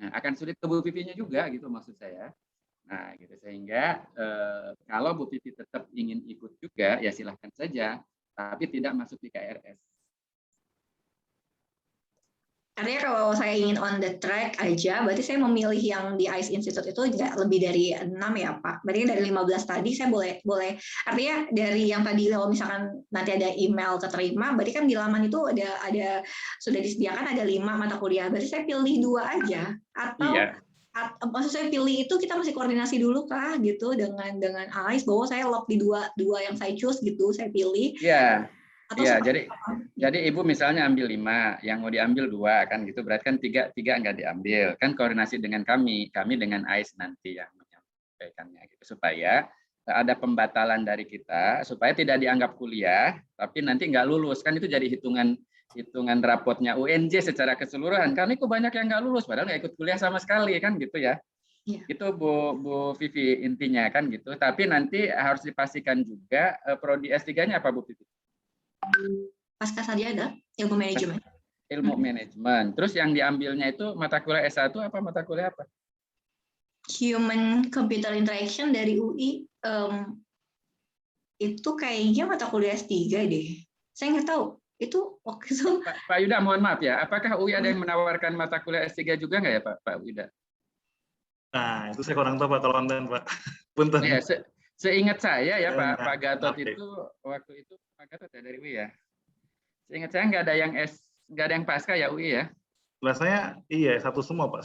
Nah, akan sulit ke Bu Vivinya juga gitu maksud saya. Nah, gitu sehingga kalau Bu Vivi tetap ingin ikut juga ya silahkan saja, tapi tidak masuk di KRS. Artinya kalau saya ingin on the track aja, berarti saya memilih yang di ICE Institute itu tidak lebih dari 6 ya Pak. Berarti dari 15 tadi saya boleh artinya dari yang tadi kalau misalkan nanti ada email keterima, berarti kan di laman itu ada sudah disediakan ada 5 mata kuliah. Berarti saya pilih 2 aja atau maksud saya pilih itu kita masih koordinasi dulu kah gitu dengan ICE bahwa saya lock di dua yang saya choose gitu, saya pilih. Iya. Iya, jadi Ibu misalnya ambil 5, yang mau diambil 2 kan gitu, berarti kan 3 nggak diambil. Kan koordinasi dengan kami dengan ICE nanti yang menyampaikannya gitu supaya ada pembatalan dari kita supaya tidak dianggap kuliah tapi nanti nggak lulus. Kan itu jadi hitungan rapotnya UNJ secara keseluruhan. Karena itu banyak yang nggak lulus padahal nggak ikut kuliah sama sekali kan gitu ya. Itu Bu Vivi intinya kan gitu. Tapi nanti harus dipastikan juga prodi S3-nya apa Bu Vivi? Pasca sarjana ilmu manajemen. Ilmu manajemen. Terus yang diambilnya itu mata kuliah S1 apa mata kuliah apa? Human Computer Interaction dari UI. Itu kayaknya mata kuliah S3 deh. Saya nggak tahu. Itu waktu itu. Pak Yuda, mohon maaf ya. Apakah UI ada yang menawarkan mata kuliah S3 juga nggak ya Pak Yuda? Nah, itu saya kurang tahu Pak kalau online Pak. Punten. Ya, seingat saya ya Pak Gatot itu waktu itu Pak Gatot ya dari UI ya. Seingat saya nggak ada yang pasca ya UI ya. Lah saya iya satu semua Pak.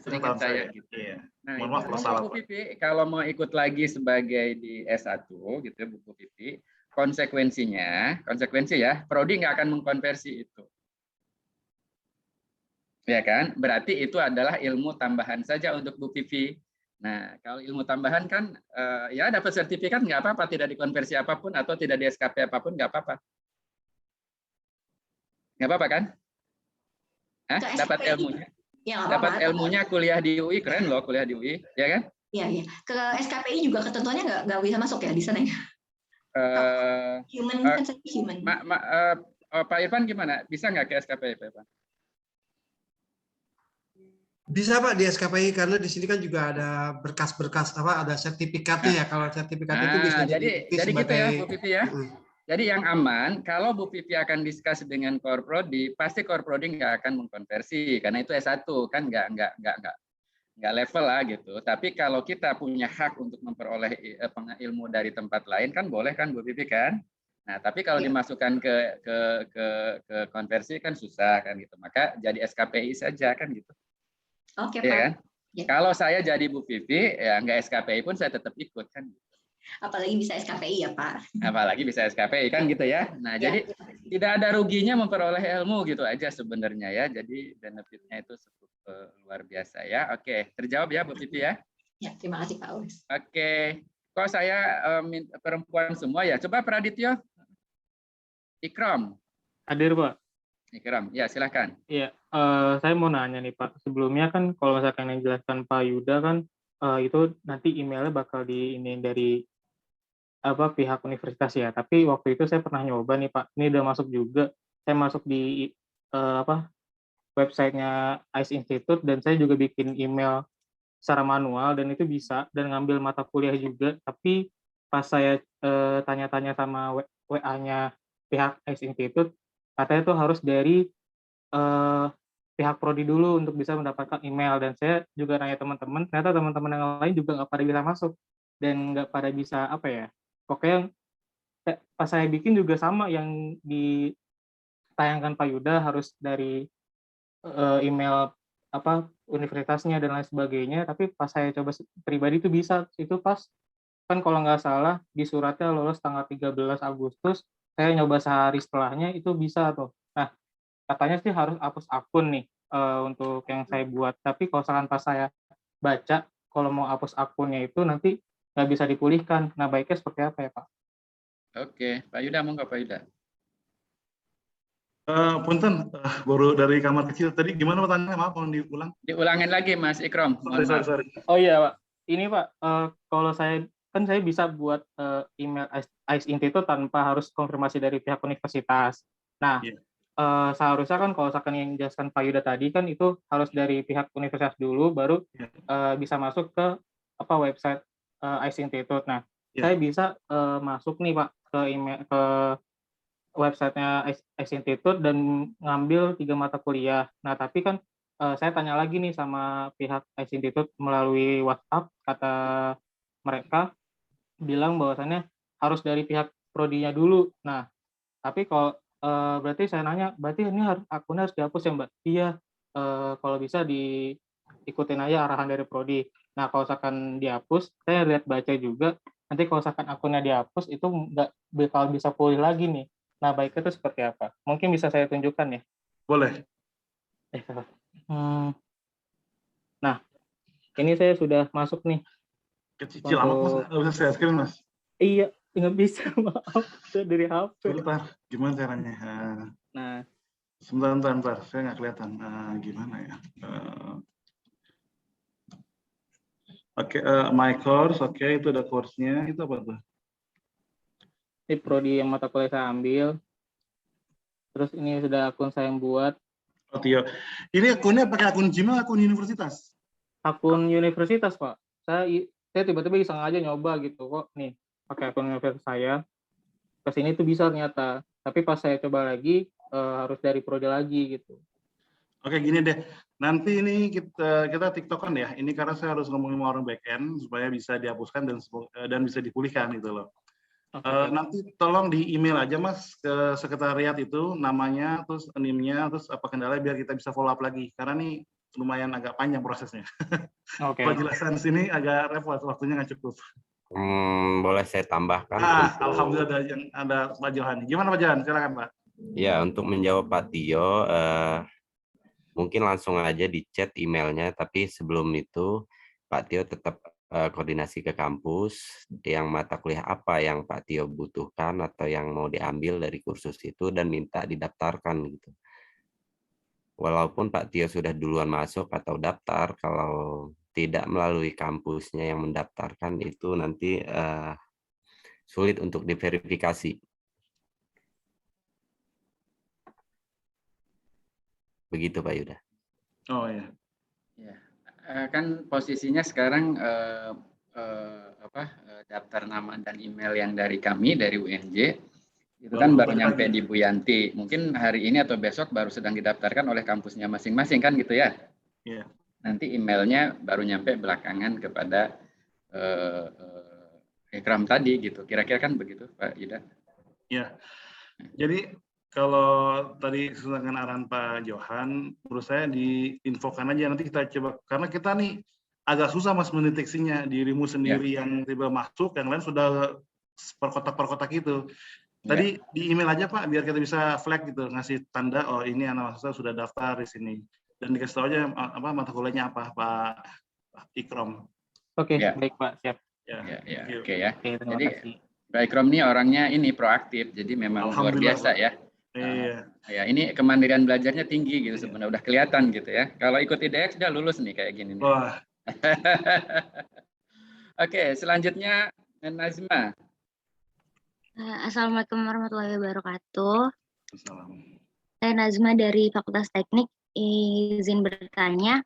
Seingat saya gitu. Iya. Nah, mohon maaf kalau salah Bu Vivi kalau mau ikut lagi sebagai di S1 gitu Bu Vivi, konsekuensi ya, prodi nggak akan mengkonversi itu. Ya kan? Berarti itu adalah ilmu tambahan saja untuk Bu Vivi. Nah, kalau ilmu tambahan kan ya dapat sertifikat nggak apa-apa, tidak dikonversi apapun atau tidak di SKP apapun nggak apa-apa. Nggak apa-apa kan? Dapat ilmunya. Ya, dapat ilmunya kuliah di UI, keren loh kuliah di UI, ya kan? Iya. Ke SKPI juga ketentuannya nggak bisa masuk ya di sana ya? Human kan human. Pak Irfan gimana? Bisa nggak ke SKPI Pak Irfan? Bisa Pak di SKPI karena di sini kan juga ada berkas-berkas ada sertifikatnya ya. Kalau sertifikat itu bisa jadi sebagai, gitu ya Bu Vivi ya. Jadi yang aman kalau Bu Vivi akan diskus dengan Korprodi, pasti Korprodi nggak akan mengkonversi karena itu S1 kan nggak level lah gitu. Tapi kalau kita punya hak untuk memperoleh ilmu dari tempat lain kan boleh kan Bu Vivi kan. Nah tapi kalau dimasukkan ke konversi kan susah kan gitu. Maka jadi SKPI saja kan gitu. Oke, ya Pak. Kan? Ya. Kalau saya jadi Bu Vivi, ya nggak SKPI pun saya tetap ikut kan. Apalagi bisa SKPI ya Pak. Apalagi bisa SKPI kan gitu ya. Nah jadi tidak ada ruginya memperoleh ilmu gitu aja sebenarnya ya. Jadi benefitnya itu luar biasa ya. Oke, terjawab ya Bu Vivi ya. Ya, terima kasih Pak Uwais. Oke, kok saya perempuan semua ya. Coba Pradityo, Ikram. Hadir Pak. Ikram, ya silakan. Iya, saya mau nanya nih Pak. Sebelumnya kan kalau misalkan yang dijelaskan Pak Yuda kan itu nanti emailnya bakal ini dari pihak universitas ya. Tapi waktu itu saya pernah nyoba nih Pak. Ini udah masuk juga. Saya masuk di websitenya ICE Institute dan saya juga bikin email secara manual dan itu bisa dan ngambil mata kuliah juga. Tapi pas saya tanya-tanya sama WA-nya pihak ICE Institute, katanya itu harus dari pihak prodi dulu untuk bisa mendapatkan email. Dan saya juga nanya teman-teman, ternyata teman-teman yang lain juga nggak pada bisa masuk dan nggak pada bisa pokoknya pas saya bikin juga sama yang ditayangkan Pak Yuda harus dari email universitasnya dan lain sebagainya. Tapi pas saya coba pribadi itu bisa, itu pas kan kalau nggak salah di suratnya lolos tanggal 13 Agustus, saya nyoba sehari setelahnya itu bisa tuh. Nah, katanya sih harus hapus akun nih untuk yang saya buat. Tapi kalau misalkan pas saya baca, kalau mau hapus akunnya itu nanti nggak bisa dipulihkan. Nah, baiknya seperti apa ya Pak? Oke, Pak Yuda, monggo Pak Yuda. Punten, baru dari kamar kecil tadi. Gimana pertanyaannya? Maaf, mohon diulang. Diulangin lagi Mas Ikram. Sorry. Oh iya Pak, ini Pak, kalau saya bisa buat email ICE Institute tanpa harus konfirmasi dari pihak universitas. Nah, seharusnya kan kalau misalkan yang dijelaskan Pak Yuda tadi kan itu harus dari pihak universitas dulu, baru bisa masuk ke website ICE Institute. Nah, saya bisa masuk nih Pak ke email ke websitenya ICE Institute dan ngambil 3 mata kuliah. Nah, tapi kan saya tanya lagi nih sama pihak ICE Institute melalui WhatsApp, kata mereka bilang bahwasannya harus dari pihak prodinya dulu. Nah, tapi kalau berarti saya nanya, berarti ini akunnya harus dihapus ya Mbak? Iya, kalau bisa diikutin aja arahan dari prodi. Nah, kalau misalkan dihapus, saya lihat baca juga, nanti kalau misalkan akunnya dihapus itu nggak bakal bisa pulih lagi nih. Nah, baiknya itu seperti apa? Mungkin bisa saya tunjukkan ya? Boleh. Nah, ini saya sudah masuk nih. Kecil amat Mas, nggak bisa share screen Mas? Iya, nggak bisa, maaf. Dari HP. Sebentar, gimana caranya? Nah. Sebentar. Saya nggak kelihatan. Gimana ya? Oke, my course. Oke, itu ada course-nya. Itu apa tuh? Ini prodi yang mata kuliah saya ambil. Terus ini sudah akun saya yang buat. Oh, Tio. Ini akunnya pakai akun Gmail, akun universitas? Akun universitas, Pak. Saya tiba-tiba iseng aja nyoba gitu kok. Nih, pakai akun universitas saya. Kesini tuh bisa ternyata. Tapi pas saya coba lagi, harus dari prodi lagi gitu. Oke, gini deh. Nanti ini kita tiktokan ya. Ini karena saya harus ngomongin sama orang back-end supaya bisa dihapuskan dan bisa dipulihkan gitu loh. Nanti tolong di email aja Mas ke sekretariat itu namanya, terus NIM-nya, terus apa kendala biar kita bisa follow up lagi. Karena ini lumayan agak panjang prosesnya. Penjelasan sini agak repot, waktunya nggak cukup. Boleh saya tambahkan? Alhamdulillah ada Pak Johan. Gimana Pak Johan? Silakan Pak. Ya, untuk menjawab Pak Tio, mungkin langsung aja di chat emailnya. Tapi sebelum itu Pak Tio tetap koordinasi ke kampus yang mata kuliah apa yang Pak Tio butuhkan atau yang mau diambil dari kursus itu dan minta didaftarkan gitu. Walaupun Pak Tio sudah duluan masuk atau daftar, kalau tidak melalui kampusnya yang mendaftarkan itu nanti sulit untuk diverifikasi. Begitu Pak Yuda. Oh ya. Kan posisinya sekarang daftar nama dan email yang dari kami dari UNJ itu kan baru nyampe di Bu Yanti. Mungkin hari ini atau besok baru sedang didaftarkan oleh kampusnya masing-masing kan gitu ya? Iya. Nanti emailnya baru nyampe belakangan kepada Ikram tadi gitu. Kira-kira kan begitu Pak Yuda? Iya. Jadi kalau tadi dengan arahan Pak Johan, menurut saya diinfokan aja, nanti kita coba, karena kita nih agak susah Mas mendeteksinya, dirimu sendiri yang tiba masuk, yang lain sudah per kotak itu. Tadi di email aja Pak, biar kita bisa flag gitu, ngasih tanda, oh ini anak mahasiswa sudah daftar di sini. Dan dikasih tahu aja mata kuliahnya apa, Pak Ikram. Oke, baik Pak, siap. Oke ya. Jadi Pak Ikram ini orangnya ini proaktif, jadi memang luar biasa ya. Ya, ini kemandirian belajarnya tinggi gitu sebenarnya, udah kelihatan gitu ya. Kalau ikut IDX udah lulus nih kayak gini nih. Wah. Oke, selanjutnya Nazma. Assalamualaikum warahmatullahi wabarakatuh. Saya Nazma dari Fakultas Teknik. Izin bertanya,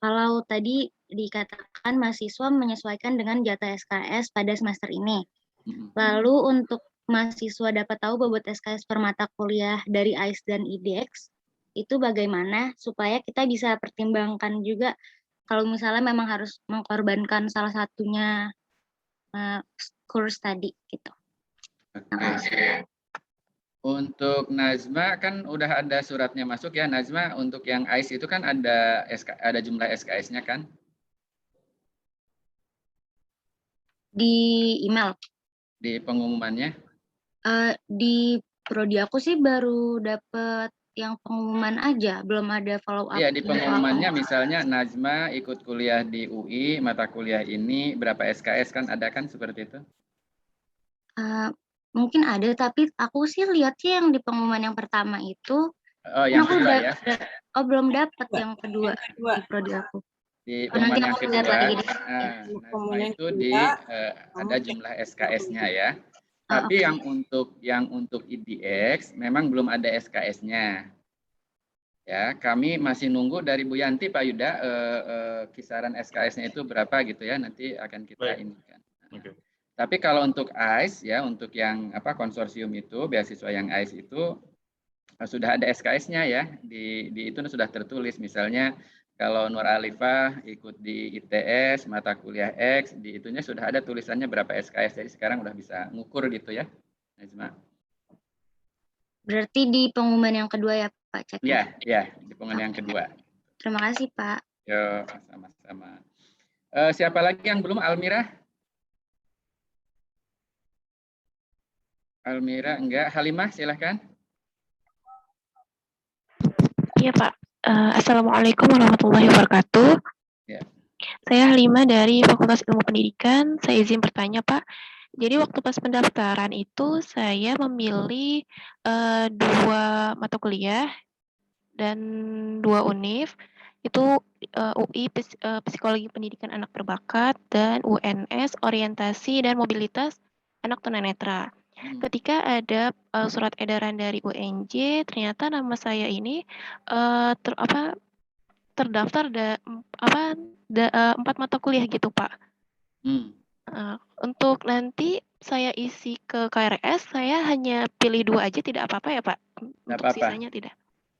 kalau tadi dikatakan mahasiswa menyesuaikan dengan jatah SKS pada semester ini. Lalu untuk mahasiswa dapat tahu bobot SKS per mata kuliah dari AIS dan IDX, itu bagaimana supaya kita bisa pertimbangkan juga kalau misalnya memang harus mengkorbankan salah satunya kurs tadi gitu. Oke. Untuk Nazma kan udah ada suratnya masuk ya Nazma. Untuk yang AIS itu kan ada jumlah SKS-nya kan? Di email. Di pengumumannya? Di prodi aku sih baru dapet yang pengumuman aja, belum ada follow up. Iya, di pengumumannya misalnya Nazma ikut kuliah di UI, mata kuliah ini berapa SKS kan ada kan seperti itu? Mungkin ada, tapi aku sih lihatnya yang di pengumuman yang pertama itu. Oh, yang kedua ya? Belum dapat yang kedua di prodi aku. Di pengumuman yang kedua, Nazma itu ada jumlah SKS-nya ya. Tapi yang untuk IDX memang belum ada SKS-nya. Ya, kami masih nunggu dari Bu Yanti Pak Yuda kisaran SKS-nya itu berapa gitu ya, nanti akan kita inikan. Tapi kalau untuk AIS ya, untuk yang konsorsium itu, beasiswa yang AIS itu sudah ada SKS-nya ya, di itu sudah tertulis misalnya kalau Nur Alifah ikut di ITS mata kuliah X, di itunya sudah ada tulisannya berapa SKS, jadi sekarang udah bisa ngukur gitu ya, Nazma. Berarti di pengumuman yang kedua ya Pak Cek? Ya, di pengumuman yang kedua. Terima kasih Pak. Yo, sama-sama. Siapa lagi yang belum? Almira enggak. Halimah silahkan. Iya Pak. Assalamualaikum warahmatullahi wabarakatuh. Ya. Saya Halimah dari Fakultas Ilmu Pendidikan. Saya izin bertanya Pak. Jadi waktu pas pendaftaran itu saya memilih 2 mata kuliah dan 2 univ. Itu UI Psikologi Pendidikan Anak Berbakat dan UNS Orientasi dan Mobilitas Anak Tunanetra. Ketika ada surat edaran dari UNJ, ternyata nama saya ini terdaftar 4 mata kuliah gitu Pak. Untuk nanti saya isi ke KRS, saya hanya pilih 2 aja, tidak apa-apa ya Pak? Untuk sisanya tidak?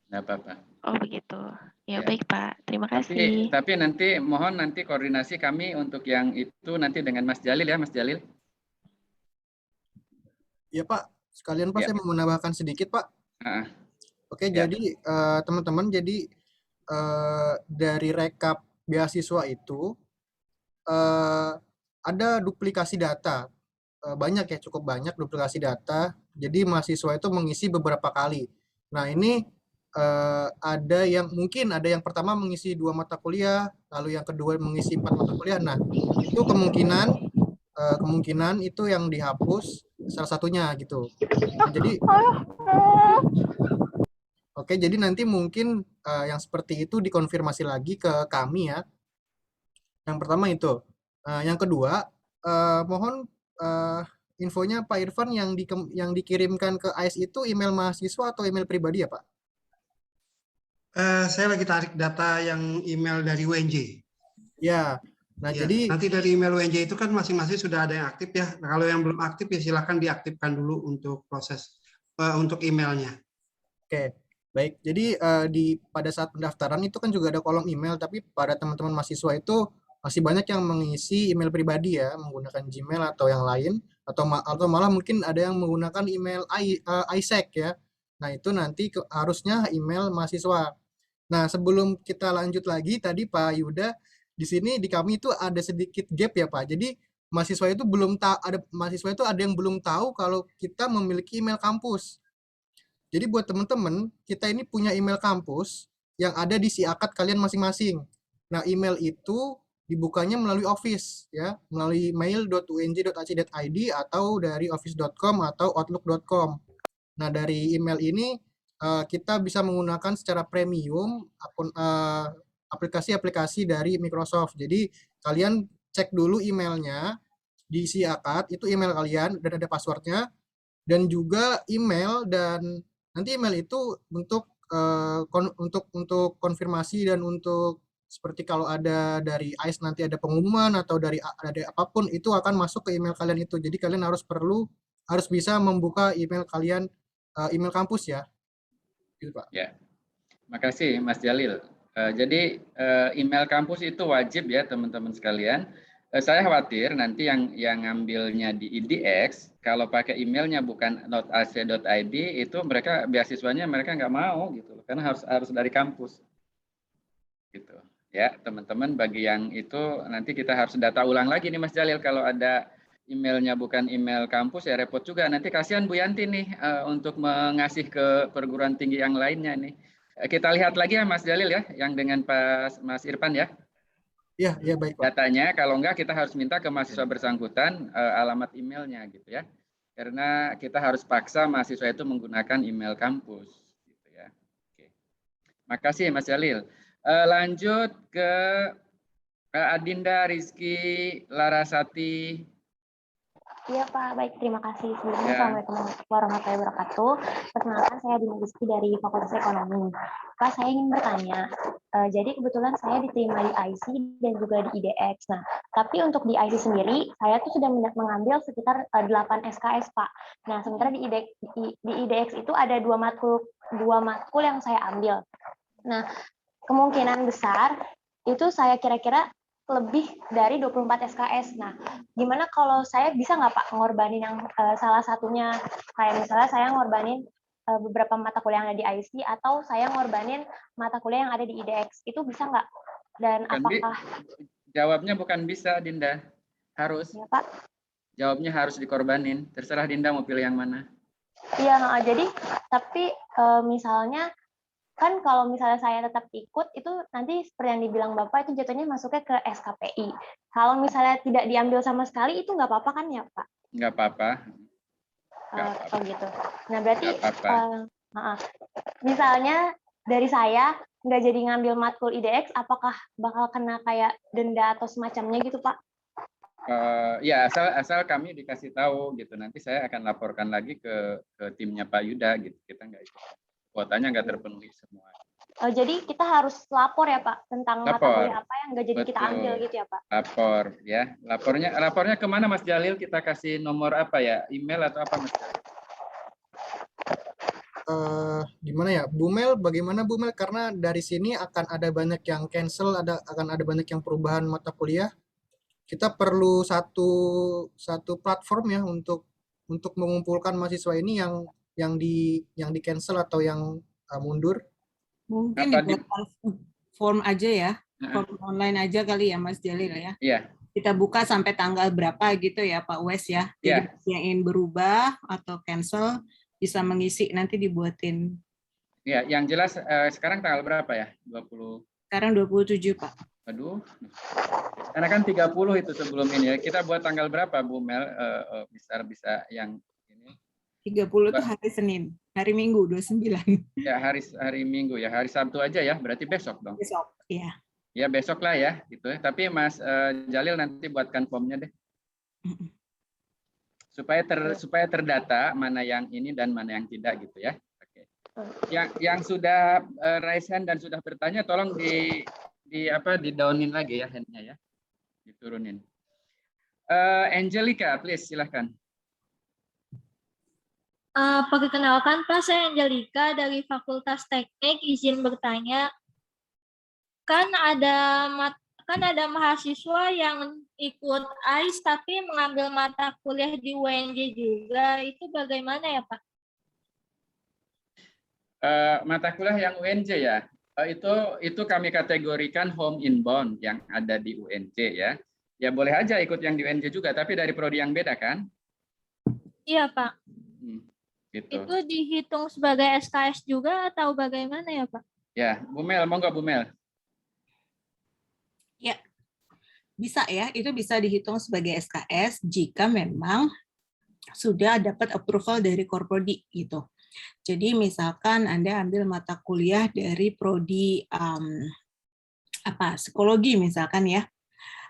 Tidak apa-apa. Oh begitu. Ya baik Pak, terima kasih. Tapi nanti mohon koordinasi kami untuk yang itu nanti dengan Mas Jalil ya, Mas Jalil. Ya Pak, sekalian Pak saya mau menambahkan sedikit Pak. Oke, jadi teman-teman, jadi dari rekap beasiswa itu ada duplikasi data. Banyak ya, cukup banyak duplikasi data. Jadi mahasiswa itu mengisi beberapa kali. Nah ini mungkin ada yang pertama mengisi 2 mata kuliah, lalu yang kedua mengisi 4 mata kuliah. Nah itu kemungkinan itu yang dihapus salah satunya gitu. Nah, jadi nanti mungkin yang seperti itu dikonfirmasi lagi ke kami ya. Yang pertama itu. Yang kedua, mohon infonya Pak Irfan yang dikirimkan ke AIS itu email mahasiswa atau email pribadi ya Pak? Saya lagi tarik data yang email dari UNJ. Ya. Nah, jadi nanti dari email UNJ itu kan masing-masing sudah ada yang aktif ya. Nah, kalau yang belum aktif ya silakan diaktifkan dulu untuk proses untuk emailnya. Oke, baik. Jadi pada saat pendaftaran itu kan juga ada kolom email, tapi pada teman-teman mahasiswa itu masih banyak yang mengisi email pribadi ya, menggunakan Gmail atau yang lain, atau malah mungkin ada yang menggunakan email ISEC ya. Nah, itu nanti harusnya email mahasiswa. Nah, sebelum kita lanjut lagi, tadi Pak Yuda, di sini di kami itu ada sedikit gap ya Pak. Jadi mahasiswa itu ada yang belum tahu kalau kita memiliki email kampus. Jadi buat teman-teman, kita ini punya email kampus yang ada di siakat kalian masing-masing. Nah, email itu dibukanya melalui Office ya, melalui mail.unj.ac.id atau dari office.com atau outlook.com. Nah, dari email ini kita bisa menggunakan secara premium aplikasi-aplikasi dari Microsoft. Jadi kalian cek dulu emailnya, diisi akad, itu email kalian dan ada passwordnya. dan juga email, dan nanti email itu untuk untuk konfirmasi dan untuk seperti kalau ada dari ICE nanti ada pengumuman atau dari apapun itu akan masuk ke email kalian itu. Jadi kalian harus bisa membuka email kalian, email kampus ya. Gitu, Pak. Ya, makasih Mas Jalil. Jadi email kampus itu wajib ya teman-teman sekalian. Saya khawatir nanti yang ngambilnya di IDX, kalau pakai emailnya bukan .ac.id, itu beasiswanya mereka nggak mau gitu, karena harus dari kampus. Gitu. Ya, teman-teman, bagi yang itu nanti kita harus data ulang lagi nih Mas Jalil, kalau ada emailnya bukan email kampus ya repot juga. Nanti kasihan Bu Yanti nih untuk mengasih ke perguruan tinggi yang lainnya nih. Kita lihat lagi ya Mas Jalil ya, yang dengan Mas Irfan ya. Iya, baik Pak. Datanya, kalau enggak kita harus minta ke mahasiswa bersangkutan alamat emailnya gitu ya. Karena kita harus paksa mahasiswa itu menggunakan email kampus. Gitu ya. Oke. Makasih Mas Jalil. Lanjut ke Adinda Rizky Larasati. Iya Pak, baik, terima kasih. Sebelumnya Assalamualaikum warahmatullahi wabarakatuh. Perkenalkan, saya Adinda Rizky dari Fakultas Ekonomi. Pak, saya ingin bertanya, jadi kebetulan saya diterima di IC dan juga di IDX. Nah, tapi untuk di IC sendiri, saya tuh sudah mengambil sekitar 8 SKS Pak. Nah, sementara di IDX itu ada dua matkul yang saya ambil. Nah, kemungkinan besar itu saya kira-kira lebih dari 24 SKS. Nah, gimana kalau saya bisa nggak Pak ngorbanin yang salah satunya, kayak misalnya saya ngorbanin beberapa mata kuliah yang ada di IC, atau saya ngorbanin mata kuliah yang ada di IDX, itu bisa nggak? Dan apakah... Jawabnya bukan bisa, Dinda. Harus. Ya, Pak. Jawabnya harus dikorbanin. Terserah Dinda mau pilih yang mana. Iya, jadi tapi misalnya, kan kalau misalnya saya tetap ikut, itu nanti seperti yang dibilang Bapak, itu jatuhnya masuknya ke SKPI. Kalau misalnya tidak diambil sama sekali, itu nggak apa-apa kan ya, Pak? Nggak apa-apa. Oh gitu. Nah, berarti misalnya dari saya nggak jadi ngambil matkul IDX, apakah bakal kena kayak denda atau semacamnya gitu, Pak? Ya, asal kami dikasih tahu gitu. Nanti saya akan laporkan lagi ke timnya Pak Yuda gitu. Kita nggak ikut. Kuotanya nggak terpenuhi semua. Oh, jadi kita harus lapor ya Pak tentang mata kuliah apa yang nggak jadi kita ambil gitu ya Pak? Lapor ya. Lapornya kemana Mas Jalil? Kita kasih nomor apa ya? Email atau apa Mas Jalil? Gimana ya, Bu Mel? Bagaimana Bu Mel? Karena dari sini akan ada banyak yang cancel, akan ada banyak yang perubahan mata kuliah. Kita perlu satu platform ya untuk mengumpulkan mahasiswa ini yang di cancel atau yang mundur. Mungkin dibuat form aja ya, form online aja kali ya Mas Jalil ya. Iya. Kita buka sampai tanggal berapa gitu ya Pak Wes ya. Jadi yang ingin berubah atau cancel bisa mengisi, nanti dibuatin. Iya, yang jelas sekarang tanggal berapa ya? 20. Sekarang 27 Pak. Aduh. Karena kan 30 itu sebelum ini ya. Kita buat tanggal berapa Bu Mel? Bisa yang 30 itu hari Senin, hari Minggu 29. Ya, hari Minggu ya, hari Sabtu aja ya, berarti besok dong. Besok, iya. Ya, besok lah ya, gitu ya. Tapi Mas Jalil nanti buatkan formnya deh. Supaya terdata mana yang ini dan mana yang tidak gitu ya. Oke. Yang sudah raise hand dan sudah bertanya tolong di downin lagi ya handnya ya. Diturunin. Angelica, please silahkan. Perkenalkan Pak, saya Angelica dari Fakultas Teknik, izin bertanya. Kan ada mahasiswa yang ikut AIS tapi mengambil mata kuliah di UNJ juga. Itu bagaimana ya Pak? Mata kuliah yang UNJ ya. Itu kami kategorikan home inbound yang ada di UNJ ya. Ya boleh aja ikut yang di UNJ juga, tapi dari prodi yang beda kan? Iya Pak. Gitu. Itu dihitung sebagai SKS juga atau bagaimana ya Pak? Ya, Bu Mel, mau nggak Bu Mel? Ya, bisa ya. Itu bisa dihitung sebagai SKS jika memang sudah dapat approval dari Korprodi gitu. Jadi misalkan Anda ambil mata kuliah dari prodi psikologi misalkan ya.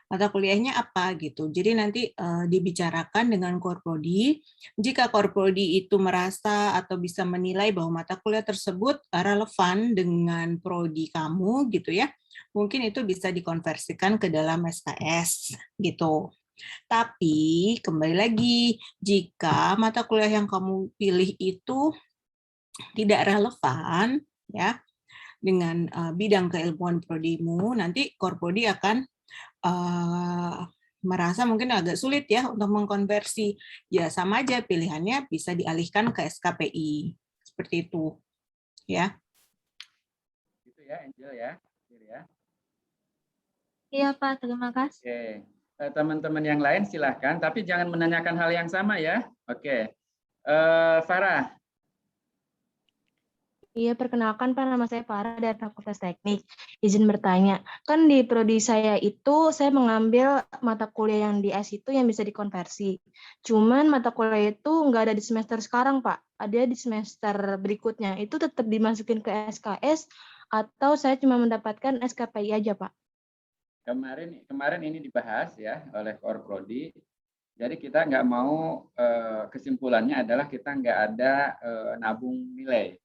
mata kuliahnya apa gitu. Jadi nanti dibicarakan dengan Korprodi. Jika Korprodi itu merasa atau bisa menilai bahwa mata kuliah tersebut relevan dengan prodi kamu gitu ya, mungkin itu bisa dikonversikan ke dalam SKS gitu. Tapi kembali lagi, jika mata kuliah yang kamu pilih itu tidak relevan ya dengan bidang keilmuan prodimu, nanti Korprodi akan merasa mungkin agak sulit ya untuk mengkonversi. Ya sama aja, pilihannya bisa dialihkan ke SKPI. Seperti itu. Ya. Gitu ya, Angel ya. Iya Pak, terima kasih. Oke. Teman-teman yang lain silahkan, tapi jangan menanyakan hal yang sama ya. Oke. Farah. Iya, perkenalkan Pak, nama saya Farah dari Fakultas Teknik. Izin bertanya, kan di prodi saya itu saya mengambil mata kuliah yang di S itu yang bisa dikonversi. Cuman mata kuliah itu nggak ada di semester sekarang, Pak. Ada di semester berikutnya. Itu tetap dimasukin ke SKS atau saya cuma mendapatkan SKPI aja, Pak? Kemarin ini dibahas ya oleh Korprodi. Jadi kita nggak mau, kesimpulannya adalah kita nggak ada nabung nilai.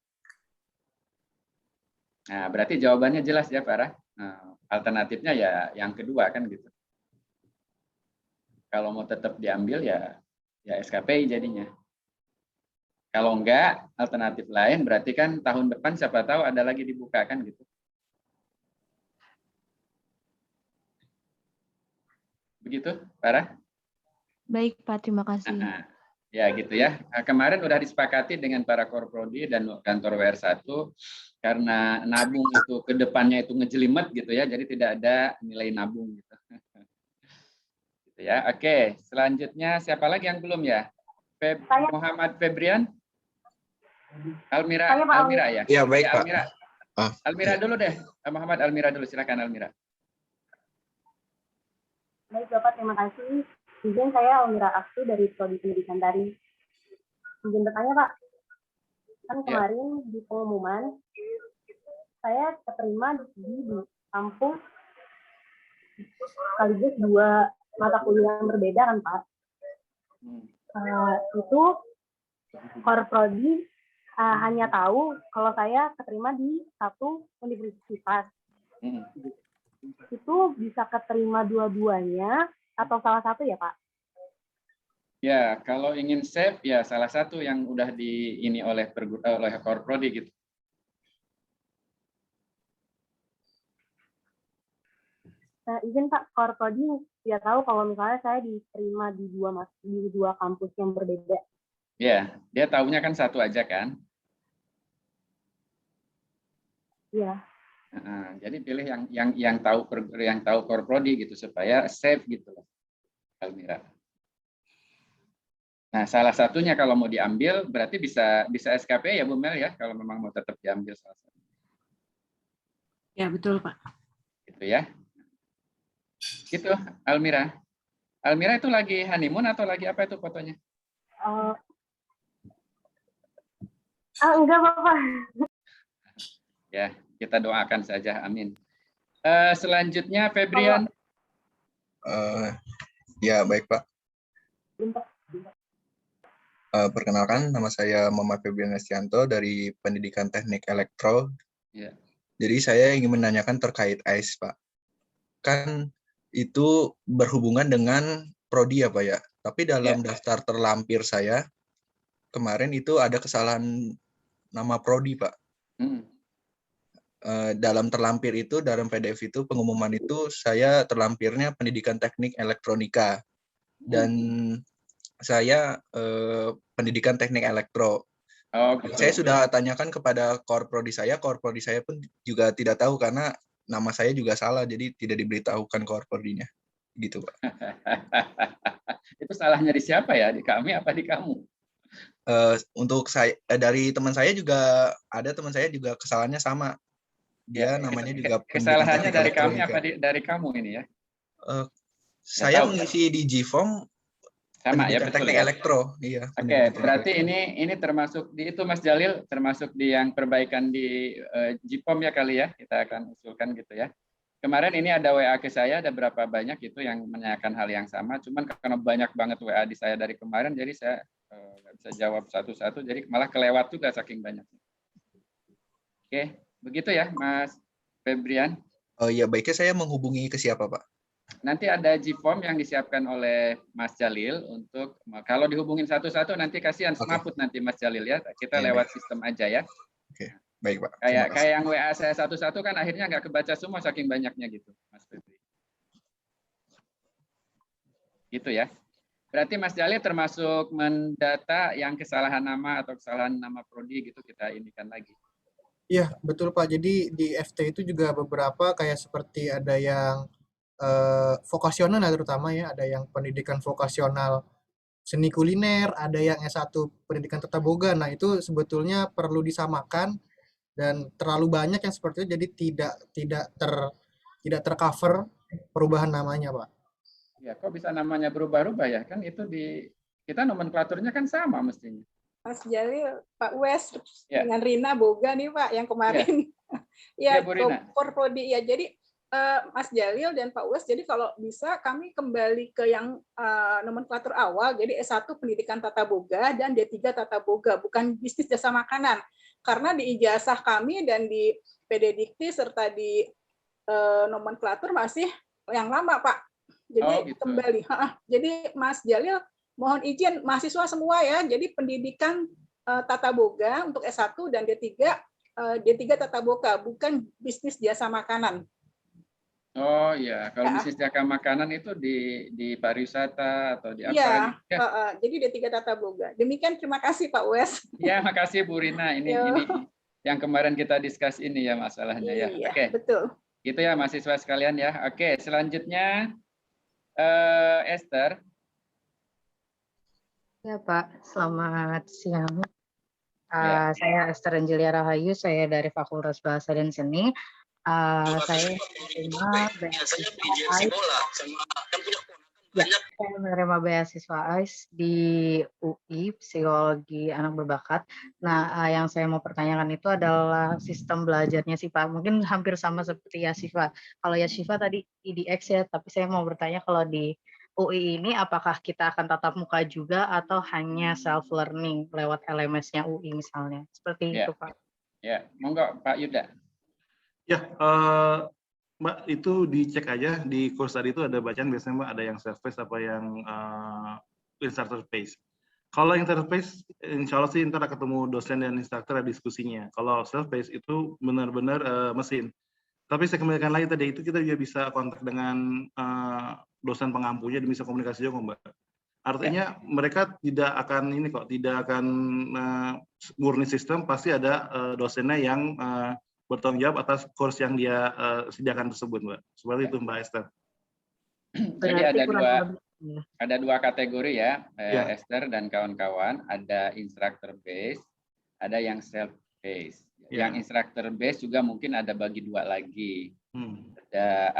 Nah, berarti jawabannya jelas ya, Farah. Nah, alternatifnya ya yang kedua kan gitu. Kalau mau tetap diambil ya SKPI jadinya. Kalau enggak, alternatif lain berarti kan tahun depan siapa tahu ada lagi dibuka kan gitu. Begitu, Farah? Baik, Pak. Terima kasih. Ya gitu ya. Kemarin udah disepakati dengan para Korprodi dan kantor WR1 karena nabung itu ke depannya itu ngejelimet gitu ya. Jadi tidak ada nilai nabung gitu. Gitu ya. Oke, selanjutnya siapa lagi yang belum ya? Muhammad Febrian? Almira ya? Iya, baik, Pak. Almira dulu deh. Muhammad Almira dulu, silakan Almira. Baik, Bapak, terima kasih. Izin saya Almira Aksu dari Prodi Pendidikan Tari. Izin bertanya, Pak. Kan kemarin di pengumuman, saya keterima di kampus sekaligus 2 mata kuliah yang berbeda kan, Pak. Itu Korprodi hanya tahu kalau saya keterima di satu universitas. Itu bisa keterima dua-duanya atau salah satu ya, Pak? Ya, kalau ingin save ya salah satu yang udah ini oleh Korprodi gitu. Nah, izin Pak, Korprodi ya tahu kalau misalnya saya diterima di dua kampus yang berbeda. Ya, dia tahunya kan satu aja kan? Iya. Jadi pilih yang tahu Korprodi gitu supaya safe gitu loh, Almira. Nah, salah satunya kalau mau diambil berarti bisa SKP ya Bu Mel ya, kalau memang mau tetap diambil salah satu. Ya, betul, Pak. Gitu ya. Gitu, Almira. Almira itu lagi honeymoon atau lagi apa itu fotonya? Enggak, Bapak. Ya, kita doakan saja, amin. Selanjutnya Febrian. Ya, baik, Pak. Perkenalkan, nama saya Muhammad Febrian Estianto dari Pendidikan Teknik Elektro. Ya. Jadi saya ingin menanyakan terkait AIS, Pak. Kan itu berhubungan dengan prodi ya, Pak ya. Tapi dalam daftar terlampir saya kemarin itu ada kesalahan nama prodi, Pak. Dalam terlampir itu, dalam PDF itu, pengumuman itu saya terlampirnya Pendidikan Teknik Elektronika. Dan saya Pendidikan Teknik Elektro. Saya sudah tanyakan kepada Korprodi saya pun juga tidak tahu karena nama saya juga salah, jadi tidak diberitahukan Korprodinya. Gitu, Pak. Itu salahnya di siapa ya? Di kami apa di kamu? Untuk saya, dari teman saya juga, ada teman saya juga kesalahannya sama. Dia namanya juga kesalahannya dari kami apa dari kamu ini ya? Saya mengisi di G-Form sama ya, betul Teknik ya? Elektro, iya. Oke, berarti ini termasuk di itu Mas Jalil, termasuk di yang perbaikan di JIPOM ya kali ya, kita akan usulkan gitu ya. kemarin ini ada WA ke saya, ada berapa banyak itu yang menanyakan hal yang sama. Cuman karena banyak banget WA di saya dari kemarin, jadi saya nggak bisa jawab satu-satu. Jadi malah kelewat juga saking banyaknya. Oke, begitu ya, Mas Febrian. Oh iya, baiknya saya menghubungi ke siapa, Pak? Nanti ada G-form yang disiapkan oleh Mas Jalil untuk kalau dihubungin satu-satu nanti kasihan semaput nanti Mas Jalil ya. Kita lewat sistem aja ya. Oke, baik Pak. Kayak yang WA saya satu-satu kan akhirnya nggak kebaca semua saking banyaknya gitu, Mas Febri. Gitu ya. Berarti Mas Jalil termasuk mendata yang kesalahan nama atau kesalahan nama prodi gitu kita indikan lagi. Iya, betul Pak. Jadi di FT itu juga beberapa kayak seperti ada yang vokasional terutama ya, ada yang pendidikan vokasional seni kuliner, ada yang S1 pendidikan tata boga. Nah, itu sebetulnya perlu disamakan dan terlalu banyak yang seperti itu jadi tidak tercover perubahan namanya, Pak. Ya, kok bisa namanya berubah-ubah ya? Kan itu kita nomenklaturnya kan sama mestinya. Mas Jalil, Pak Wes dengan Rina Boga nih Pak yang kemarin. Ya, Prodi ya. Jadi Mas Jalil dan Pak Wes, jadi kalau bisa kami kembali ke yang nomenklatur awal, jadi S1 Pendidikan Tata Boga dan D3 Tata Boga, bukan bisnis jasa makanan. Karena di ijazah kami dan di PD Dikti serta di nomenklatur masih yang lama, Pak. Jadi kembali. Jadi Mas Jalil, mohon izin mahasiswa semua ya, jadi pendidikan Tata Boga untuk S1 dan D3 Tata Boga, bukan bisnis jasa makanan. Oh ya, kalau bisnis jasa makanan itu di pariwisata atau di apa? Iya, jadi D3 Tata Boga. Demikian, terima kasih Pak Wes. Ya, makasih Bu Rina. Ini yang kemarin kita diskus ini ya masalahnya ya. Oke, betul. Itu ya mahasiswa sekalian ya. Oke, selanjutnya Esther. Ya Pak, selamat siang. Saya Esther Angelia Rahayu, saya dari Fakultas Bahasa dan Seni. Saya menerima beasiswa AIS di UI Psikologi Anak Berbakat. Nah, yang saya mau pertanyakan itu adalah sistem belajarnya sih Pak. Mungkin hampir sama seperti Yashifa. Kalau Yashifa tadi IDX ya, tapi saya mau bertanya kalau di UI ini apakah kita akan tatap muka juga atau hanya self learning lewat LMS-nya UI misalnya. Seperti itu Pak. Ya, monggo Pak Yuda. Ya, Mbak, itu dicek aja di course tadi itu ada bacaan biasanya Mbak, ada yang self-paced apa yang instructor-paced. Kalau interface, insya Allah sih ntar ketemu dosen dan instruktur ada diskusinya. Kalau self-paced itu benar-benar mesin. Tapi saya kembalikan lagi tadi itu kita juga bisa kontak dengan dosen pengampunya dan bisa komunikasi juga Mbak. Artinya mereka tidak akan tidak akan murni sistem, pasti ada dosennya yang bertanggung jawab atas course yang dia sediakan tersebut, Mbak. Seperti itu, Mbak Esther. Jadi ada dua kategori ya, Esther dan kawan-kawan. Ada instructor based, ada yang self based. Yang instructor based juga mungkin ada bagi dua lagi. Ada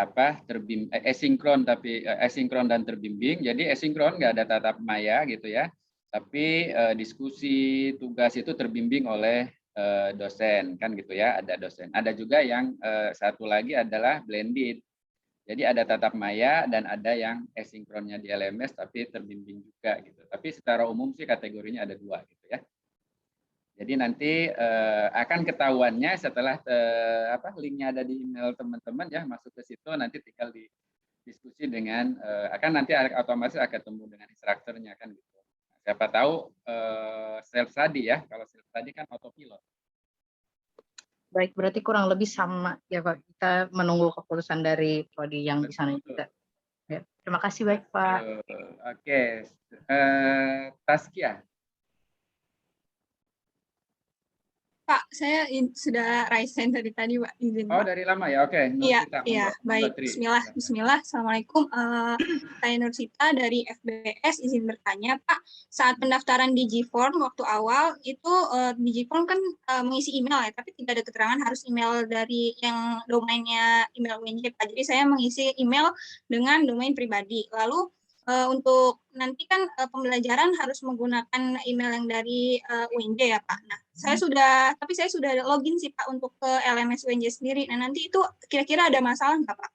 asinkron tapi asinkron dan terbimbing. Jadi asinkron nggak ada tatap maya gitu ya. Tapi diskusi tugas itu terbimbing oleh dosen kan gitu ya, ada dosen. Ada juga yang satu lagi adalah blended. Jadi ada tatap maya dan ada yang asinkronnya di LMS tapi terbimbing juga gitu. Tapi secara umum sih kategorinya ada dua gitu ya. Jadi nanti akan ketahuannya setelah linknya ada di email teman-teman ya, masuk ke situ nanti tinggal didiskusi dengan akan nanti otomatis akan ketemu dengan instrukturnya kan gitu. Siapa tahu self study ya, kalau self study kan autopilot. Baik, berarti kurang lebih sama ya Pak. Kita menunggu keputusan dari prodi yang di sana juga. Ya, terima kasih baik Pak. Oke, Taskia. Pak, saya sudah raise hand dari tadi, Pak. Izin, Pak. Oh, dari lama ya? Oke. Iya, baik. Bismillah. Assalamualaikum. Saya Nursita dari FBS, izin bertanya, Pak. Saat pendaftaran di G-Form waktu awal, itu di G-Form kan mengisi email ya, tapi tidak ada keterangan harus email dari yang domainnya email UNJ, Pak. Jadi saya mengisi email dengan domain pribadi. Lalu untuk nanti kan pembelajaran harus menggunakan email yang dari UNJ ya Pak. Nah, saya sudah login sih Pak untuk ke LMS UNJ sendiri. Nah, nanti itu kira-kira ada masalah nggak Pak?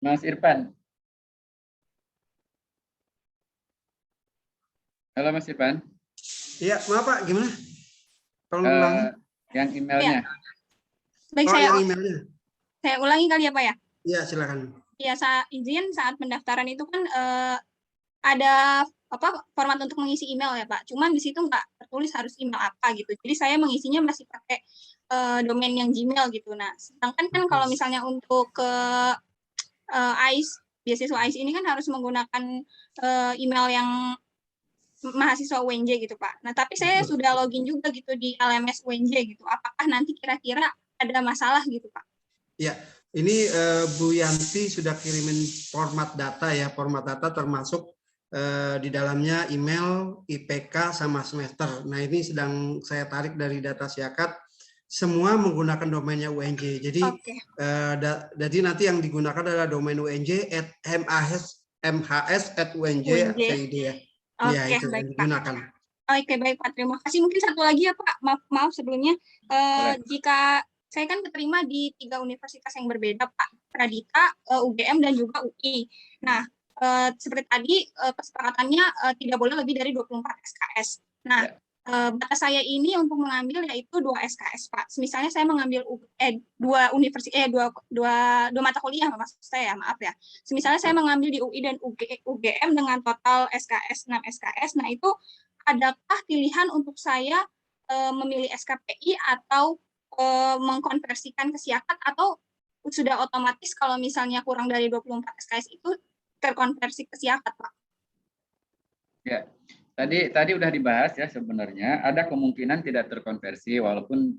Mas Irfan. Halo Mas Irfan. Iya, maaf Pak, gimana? Tolong ulangi. Yang emailnya. Ya. Baik, yang emailnya. Saya ulangi kali ya Pak ya? Iya, silakan. Ya, saat pendaftaran itu kan ada format untuk mengisi email ya Pak. Cuman di situ nggak tertulis harus email apa gitu. Jadi saya mengisinya masih pakai domain yang Gmail gitu. Nah, sedangkan kan kalau misalnya untuk ke beasiswa AIS ini kan harus menggunakan email yang mahasiswa UNJ gitu Pak. Nah, tapi saya sudah login juga gitu di LMS UNJ gitu. Apakah nanti kira-kira ada masalah gitu Pak? Ya, ini Bu Yanti sudah kirimin format data ya. Format data termasuk di dalamnya email, IPK, sama semester. Nah, ini sedang saya tarik dari data Siakat. Semua menggunakan domainnya UNJ. Jadi, jadi nanti yang digunakan adalah domain UNJ @mhs@unj.id ya. Ya, itu yang digunakan. Oke, baik Pak. Terima kasih. Mungkin satu lagi ya Pak. Maaf sebelumnya. Jika saya kan keterima di 3 universitas yang berbeda Pak. Pradita, UGM, dan juga UI. Nah, seperti tadi kesepakatannya tidak boleh lebih dari 24 SKS. Nah, batas saya ini untuk mengambil yaitu 2 SKS Pak. Misalnya saya mengambil 2 mata kuliah maksud saya, maaf ya. Misalnya saya mengambil di UI dan UGM dengan total SKS 6 SKS. Nah, itu adakah pilihan untuk saya memilih SKPI atau mengkonversikan ke Siakat, atau sudah otomatis kalau misalnya kurang dari 24 SKS itu terkonversi ke Siakat Pak? Ya. Tadi udah dibahas ya, sebenarnya ada kemungkinan tidak terkonversi walaupun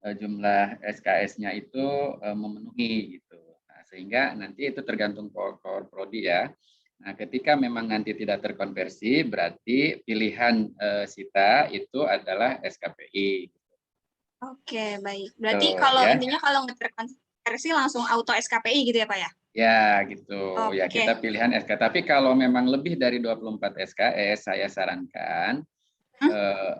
jumlah SKS-nya itu memenuhi gitu. Nah, sehingga nanti itu tergantung prodi ya. Nah, ketika memang nanti tidak terkonversi, berarti pilihan Sita itu adalah SKPI. Oke, baik. Berarti kalau intinya kalau nggak terkonversi langsung auto SKPI gitu ya Pak ya? Ya, gitu. Ya, kita pilihan SK. Tapi kalau memang lebih dari 24 SKS, saya sarankan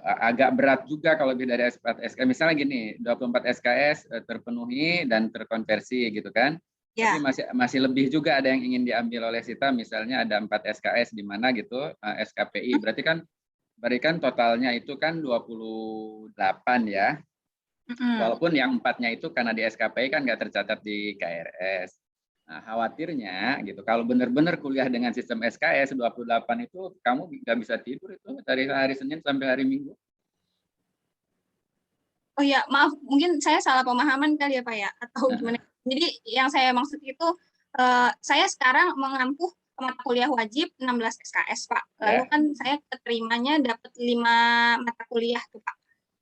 agak berat juga kalau lebih dari 24 SKS. Misalnya gini, 24 SKS terpenuhi dan terkonversi gitu kan. Tapi masih lebih juga ada yang ingin diambil oleh Sita, misalnya ada 4 SKS di mana gitu, SKPI. Berarti kan totalnya itu kan 28 ya. Walaupun yang 4-nya itu karena di SKPI kan nggak tercatat di KRS. Nah, khawatirnya gitu, kalau benar-benar kuliah dengan sistem SKS 28 itu kamu nggak bisa tidur itu dari hari Senin sampai hari Minggu. Oh ya, maaf, mungkin saya salah pemahaman kali ya Pak ya, atau gimana. Jadi yang saya maksud itu, saya sekarang mengampuh mata kuliah wajib 16 SKS Pak. Lalu kan saya keterimanya dapat 5 mata kuliah tuh Pak.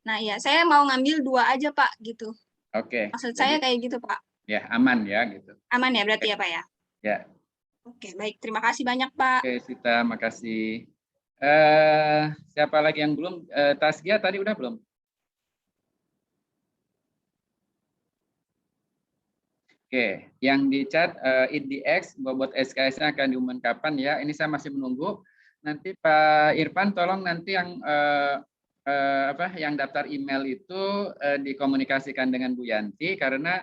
Nah ya, saya mau ngambil 2 aja Pak gitu. Oke. Maksud saya kayak gitu Pak. Ya, aman ya gitu. Aman ya berarti ya Pak ya? Ya. Oke, baik. Terima kasih banyak Pak. Oke, Sita, makasih. Siapa lagi yang belum? Tasgia tadi udah belum? Oke, yang di chat IDX bobot SKS-nya akan diumumkan kapan ya? Ini saya masih menunggu. Nanti Pak Irfan tolong nanti yang yang daftar email itu dikomunikasikan dengan Bu Yanti, karena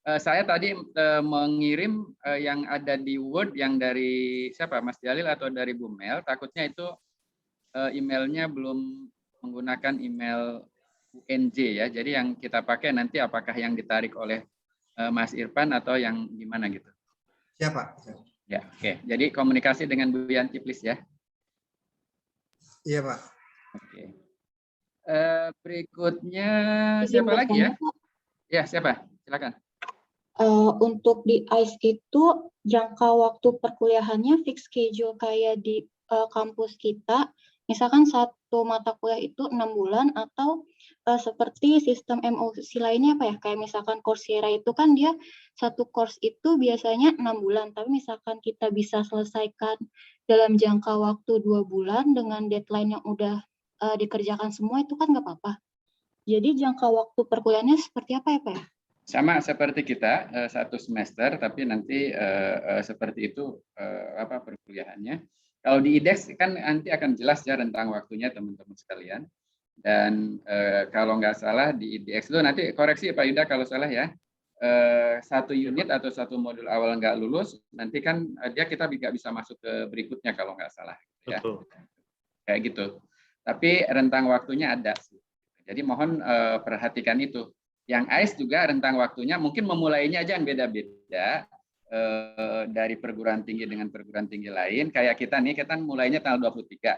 saya tadi mengirim yang ada di Word yang dari siapa, Mas Jalil atau dari Bu Mel, takutnya itu emailnya belum menggunakan email UNJ ya. Jadi yang kita pakai nanti apakah yang ditarik oleh Mas Irfan atau yang gimana gitu? Siapa? Ya, oke. Jadi komunikasi dengan Bu Yanti please ya. Iya Pak. Oke. Berikutnya siapa lagi ya? Ya, siapa? Silakan. Untuk di AIS itu jangka waktu perkuliahannya fixed schedule kayak di kampus kita, misalkan satu mata kuliah itu 6 bulan, atau seperti sistem MOC lainnya apa ya, kayak misalkan Coursera itu kan dia satu course itu biasanya 6 bulan, tapi misalkan kita bisa selesaikan dalam jangka waktu 2 bulan dengan deadline yang udah dikerjakan semua, itu kan nggak apa-apa. Jadi jangka waktu perkuliahannya seperti apa ya Pak ya? Sama seperti kita, 1 semester, tapi nanti seperti itu perkuliahannya. Kalau di IDEX kan nanti akan jelas ya rentang waktunya teman-teman sekalian. Dan kalau nggak salah di IDEX itu nanti koreksi Pak Yuda kalau salah ya, 1 unit atau 1 modul awal nggak lulus, nanti kan kita nggak bisa masuk ke berikutnya kalau nggak salah. Ya. Betul. Kayak gitu. Tapi rentang waktunya ada. Jadi mohon perhatikan itu. Yang AIS juga rentang waktunya mungkin memulainya aja yang beda-beda dari perguruan tinggi dengan perguruan tinggi lain. Kayak kita nih, kita mulainya tanggal 23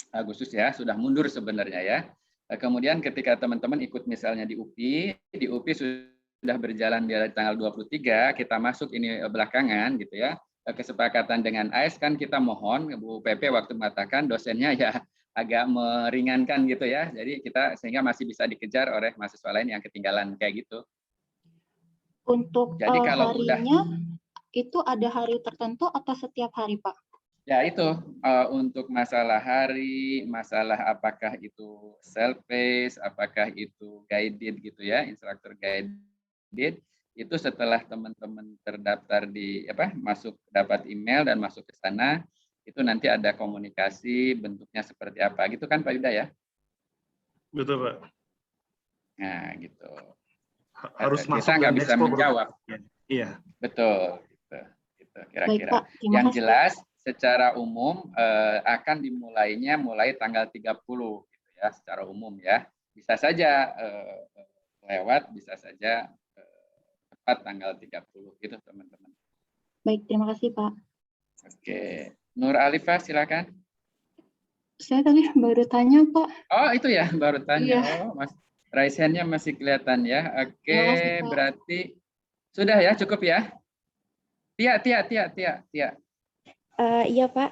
Agustus ya, sudah mundur sebenarnya ya. Kemudian ketika teman-teman ikut misalnya di UPI sudah berjalan dari tanggal 23, kita masuk ini belakangan gitu ya. Kesepakatan dengan AIS kan kita mohon Bu PP waktu mengatakan dosennya ya agak meringankan gitu ya. Jadi kita sehingga masih bisa dikejar oleh mahasiswa lain yang ketinggalan kayak gitu. Untuk jadi kalau harinya itu ada hari tertentu atau setiap hari, Pak? Ya itu untuk masalah hari, masalah apakah itu self-paced, apakah itu guided gitu ya, instruktur guided, itu setelah teman-teman terdaftar di masuk dapat email dan masuk ke sana, itu nanti ada komunikasi bentuknya seperti apa gitu kan Pak Yuda ya? Betul Pak. Nah gitu. Harus kita masuk nggak bisa menjawab. Iya. Betul. Gitu kira-kira. Yang jelas secara umum akan mulai tanggal 30 gitu ya secara umum ya. Bisa saja lewat, bisa saja tepat tanggal 30 gitu teman-teman. Baik, terima kasih Pak. Oke. Nur Alifah, silakan. Saya tadi baru tanya, Pak. Oh, itu ya, baru tanya. Iya. Oh, Mas, raise hand-nya masih kelihatan ya. Oke, kasih, Pak. berarti sudah ya, cukup ya. Tia. Iya, Pak.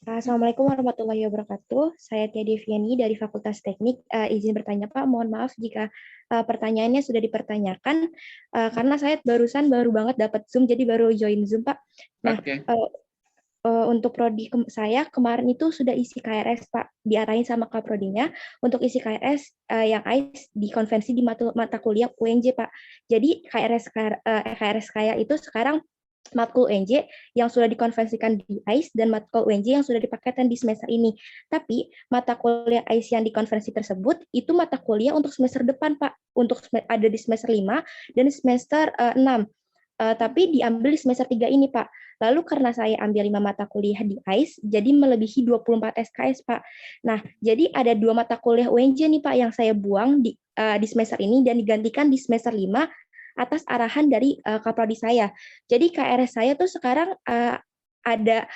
Assalamualaikum warahmatullahi wabarakatuh. Saya Tia Deviani dari Fakultas Teknik. Izin bertanya, Pak. Mohon maaf jika pertanyaannya sudah dipertanyakan, karena saya baru banget dapat Zoom, jadi baru join Zoom, Pak. Nah, untuk prodi saya kemarin itu sudah isi KRS, Pak, diarahin sama Kaprodinya untuk isi KRS yang AIS dikonversi di mata kuliah UNJ, Pak. Jadi KRS kaya itu sekarang matkul UNJ yang sudah dikonversikan di AIS dan matkul UNJ yang sudah dipaketkan di semester ini. Tapi mata kuliah AIS yang dikonversi tersebut itu mata kuliah untuk semester depan, Pak. Untuk ada di semester 5 dan semester 6. Tapi diambil di semester 3 ini, Pak. Lalu karena saya ambil 5 mata kuliah di AIS, jadi melebihi 24 SKS, Pak. Nah, jadi ada 2 mata kuliah UNJ nih, Pak, yang saya buang di semester ini dan digantikan di semester 5 atas arahan dari Kaprodi saya. Jadi KRS saya tuh sekarang ada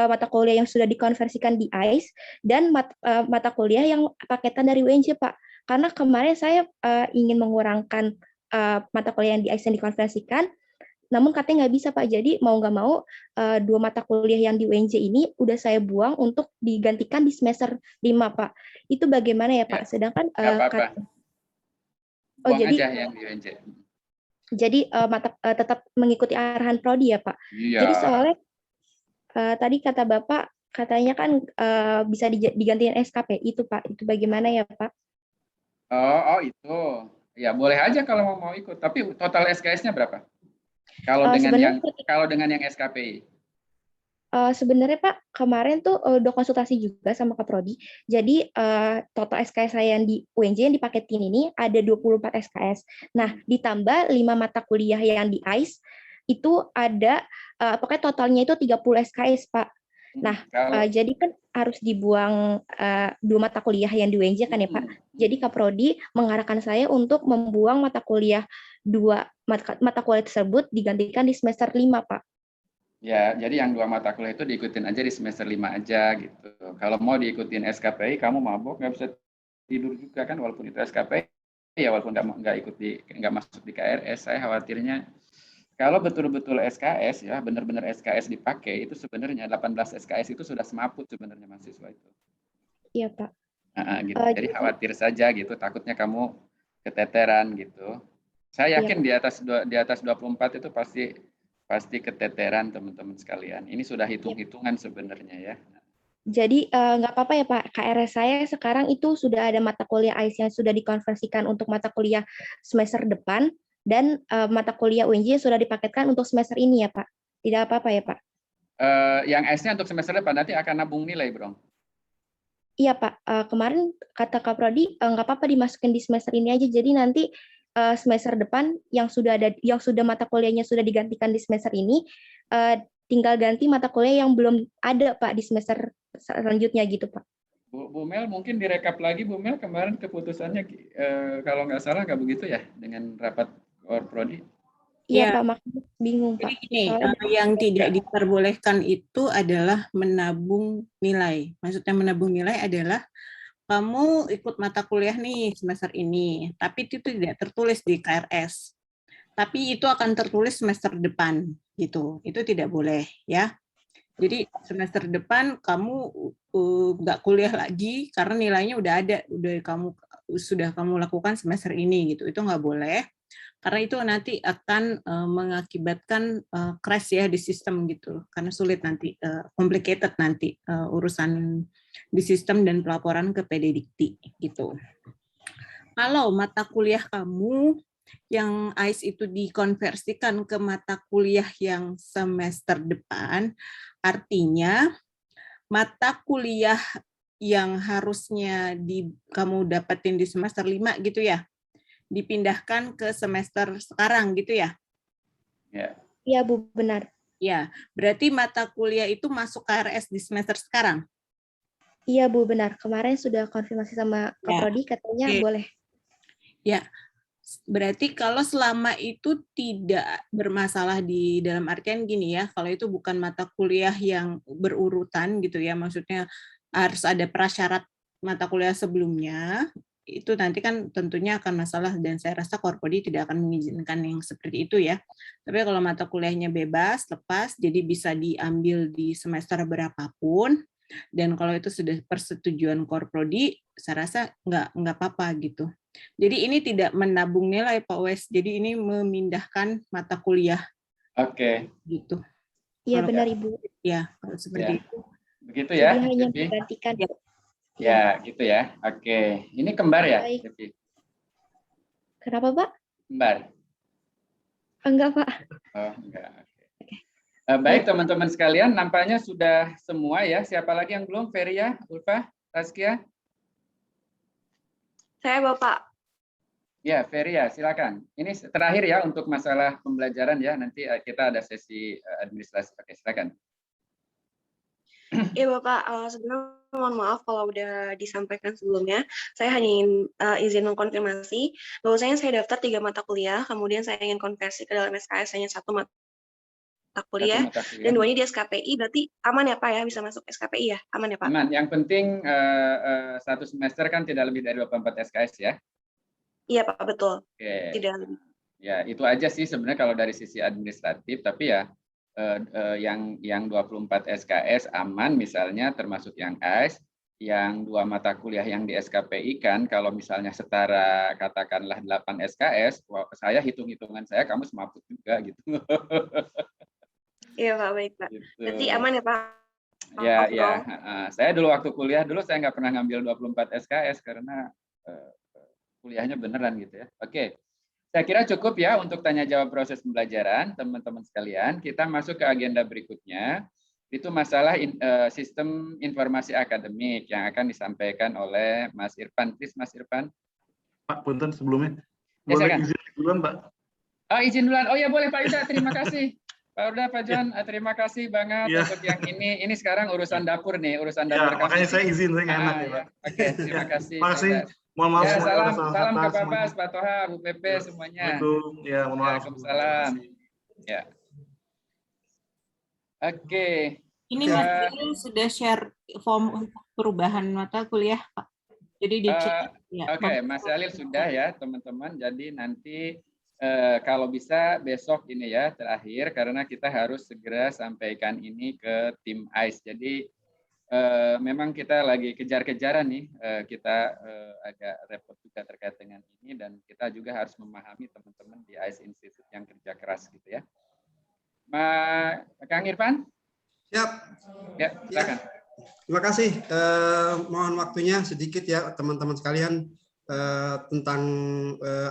mata kuliah yang sudah dikonversikan di AIS dan mata kuliah yang paketan dari UNJ, Pak. Karena kemarin saya ingin mengurangkan mata kuliah yang di AIS yang dikonversikan, namun katanya nggak bisa, Pak. Jadi mau nggak mau 2 mata kuliah yang di UNJ ini udah saya buang untuk digantikan di semester 5, Pak. Itu bagaimana ya, Pak? Sedangkan buang aja yang di UNJ. Jadi tetap mengikuti arahan prodi ya, Pak. Iya. Jadi soalnya tadi kata Bapak katanya kan bisa digantiin SKP itu, Pak. Itu bagaimana ya, Pak? Oh itu. Ya boleh aja kalau mau ikut. Tapi total SKS-nya berapa? Kalau dengan yang SKPI? Sebenarnya Pak, kemarin tuh udah konsultasi juga sama Kaprodi. Jadi total SKS saya yang di UNJ yang dipaketin ini ada 24 SKS. Nah, ditambah 5 mata kuliah yang di AIS itu ada pokoknya totalnya itu 30 SKS, Pak. Nah, jadi kan harus dibuang 2 mata kuliah yang di UNJ kan ya, Pak. Jadi Kaprodi mengarahkan saya untuk membuang mata kuliah 2 mata kuliah tersebut digantikan di semester 5, Pak. Ya, jadi yang 2 mata kuliah itu diikutin aja di semester 5 aja gitu. Kalau mau diikutin SKPI, kamu mabuk nggak bisa tidur juga kan, walaupun itu SKPI, ya walaupun nggak masuk di KRS. Saya khawatirnya kalau betul-betul SKS ya, benar-benar SKS dipakai, itu sebenarnya 18 SKS itu sudah semaput sebenarnya mahasiswa itu. Iya, Pak. Gitu. Jadi khawatir saja gitu, takutnya kamu keteteran gitu. Saya yakin di atas 24 itu pasti keteteran teman-teman sekalian. Ini sudah hitung-hitungan sebenarnya ya. Jadi nggak apa-apa ya Pak, KRS saya sekarang itu sudah ada mata kuliah AIS yang sudah dikonversikan untuk mata kuliah semester depan, dan mata kuliah UNJ sudah dipaketkan untuk semester ini ya Pak. Tidak apa-apa ya Pak? Yang S-nya untuk semester depan nanti akan nabung nilai, Bro. Iya Pak, kemarin kata Kak Prodi nggak apa-apa dimasukin di semester ini aja. Jadi nanti semester depan yang sudah mata kuliahnya sudah digantikan di semester ini, tinggal ganti mata kuliah yang belum ada Pak di semester selanjutnya gitu Pak. Bu Mel mungkin direkap lagi, Bu Mel kemarin keputusannya kalau nggak salah nggak begitu ya dengan rapat Prodi? Iya Pak, makanya bingung Pak. Jadi gini, yang tidak diperbolehkan itu adalah menabung nilai. Maksudnya menabung nilai adalah kamu ikut mata kuliah nih semester ini, tapi itu tidak tertulis di KRS. Tapi itu akan tertulis semester depan gitu. Itu tidak boleh ya. Jadi semester depan kamu nggak kuliah lagi karena nilainya udah ada, sudah kamu lakukan semester ini gitu. Itu nggak boleh. Karena itu nanti akan mengakibatkan crash ya di sistem gitu, karena sulit nanti, complicated nanti urusan di sistem dan pelaporan ke PD Dikti gitu. Kalau mata kuliah kamu yang AIS itu dikonversikan ke mata kuliah yang semester depan, artinya mata kuliah yang harusnya kamu dapetin di semester 5 gitu ya, dipindahkan ke semester sekarang gitu ya? Iya Bu, benar. Ya, berarti mata kuliah itu masuk KRS di semester sekarang? Iya Bu, benar. Kemarin sudah konfirmasi sama Kak Prodi, katanya boleh. Ya, berarti kalau selama itu tidak bermasalah di dalam artian gini ya, kalau itu bukan mata kuliah yang berurutan gitu ya, maksudnya harus ada prasyarat mata kuliah sebelumnya, itu nanti kan tentunya akan masalah dan saya rasa Korpodi tidak akan mengizinkan yang seperti itu ya. Tapi kalau mata kuliahnya bebas, lepas, jadi bisa diambil di semester berapapun, dan kalau itu sudah persetujuan Korprodi, saya rasa nggak apa-apa gitu. Jadi ini tidak menabung nilai Pak Wes, jadi ini memindahkan mata kuliah. Oke. Gitu. Iya benar Ibu. Ya, kalau seperti itu. Begitu ya. Jadi hanya menggantikan. Ya, gitu ya. Oke. Ini kembar ya? Kenapa, Pak? Kembar. Enggak, Pak. Oh, enggak. Baik, teman-teman sekalian, nampaknya sudah semua ya. Siapa lagi yang belum? Feria, Ulfa, Taskia? Saya, Bapak. Ya, Feria, silakan. Ini terakhir ya untuk masalah pembelajaran ya. Nanti kita ada sesi administrasi. Oke, silakan. Iya Bapak, sebenarnya mohon maaf kalau udah disampaikan sebelumnya. Saya hanya ingin izin mengkonfirmasi bahwasanya saya daftar 3 mata kuliah, kemudian saya ingin konversi ke dalam SKS hanya 1 mata kuliah, dan 2-nya di SKPI, berarti aman ya Pak ya, bisa masuk SKPI ya? Aman ya Pak? Aman, yang penting 1 semester kan tidak lebih dari 24 SKS ya? Iya Pak, betul. Oke. Tidak lebih. Ya, itu aja sih sebenarnya kalau dari sisi administratif, tapi ya yang 24 SKS aman misalnya termasuk yang AIS, yang 2 mata kuliah yang di SKPI kan kalau misalnya setara katakanlah 8 SKS, saya hitung-hitungan saya kamu semaput juga gitu. Iya Pak, baik Pak. Gitu. Berarti aman ya Pak? Ya, ya. Saya dulu waktu kuliah dulu saya nggak pernah ngambil 24 SKS karena kuliahnya beneran gitu ya. Oke. Saya kira cukup ya untuk tanya jawab proses pembelajaran, teman-teman sekalian. Kita masuk ke agenda berikutnya. Itu masalah sistem informasi akademik yang akan disampaikan oleh Mas Irfan. Please, Mas Irfan. Pak, punten sebelumnya. Ya, Boleh izin duluan, Pak? Oh, izin duluan. Oh ya, boleh Pak Yuda. Terima kasih. Pak Yuda, Pak John, terima kasih banget untuk yang ini. Ini sekarang urusan dapur nih, urusan dapur. Makanya saya izin, saya nggak enak ya, Pak. Oke, terima kasih. Terima kasih. Mohon maaf ya, semuanya. salam ke Bapak, Pak Toha, Bu Pepe semuanya. Ya, mohon maaf. Waalaikumsalam. Ya. Oke. Ini Mas Daniel sudah share form untuk perubahan mata kuliah, Pak. Jadi dicek. Oke, Mas Alil sudah ya, teman-teman. Jadi nanti kalau bisa besok ini ya terakhir karena kita harus segera sampaikan ini ke tim AIS. Jadi memang kita lagi kejar-kejaran nih, kita agak repot juga terkait dengan ini dan kita juga harus memahami teman-teman di AIS Institute yang kerja keras gitu ya. Kang Irfan? Siap. Ya, silakan. Terima kasih. Mohon waktunya sedikit ya teman-teman sekalian. tentang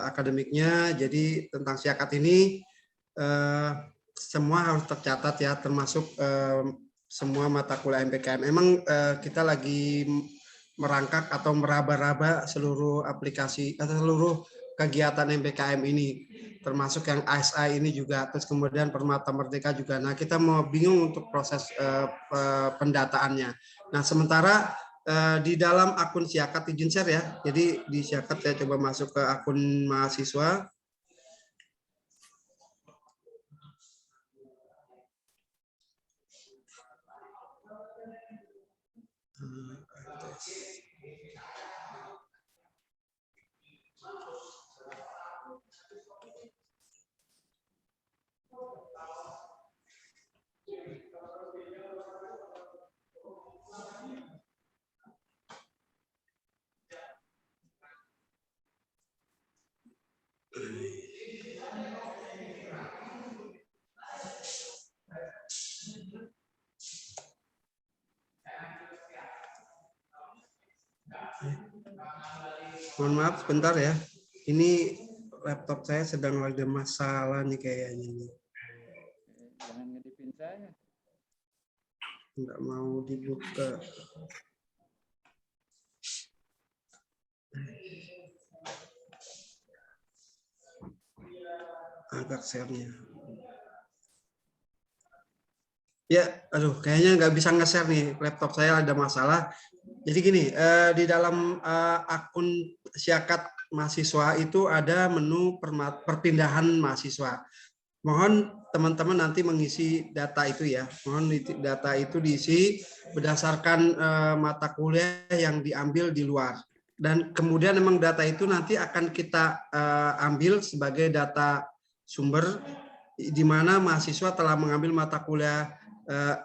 akademiknya. Jadi tentang Syakat ini semua harus tercatat ya, termasuk semua mata kuliah MBKM. Memang kita lagi merangkak atau meraba-raba seluruh aplikasi atau seluruh kegiatan MBKM ini, termasuk yang ASI ini juga, terus kemudian Permata Merdeka juga. Nah, kita mau bingung untuk proses pendataannya. Nah, sementara di dalam akun Syakat, izin share ya. Jadi di Syakat saya coba masuk ke akun mahasiswa. Mohon maaf sebentar ya. Ini laptop saya sedang ada masalah nih kayaknya. Jangan ngedipin saya. Nggak mau dibuka. Agak share-nya. Ya, aduh, kayaknya nggak bisa nge-share nih. Laptop saya ada masalah. Jadi gini, di dalam akun Syakat mahasiswa itu ada menu perpindahan mahasiswa. Mohon teman-teman nanti mengisi data itu ya. Mohon data itu diisi berdasarkan mata kuliah yang diambil di luar. Dan kemudian memang data itu nanti akan kita ambil sebagai data sumber di mana mahasiswa telah mengambil mata kuliah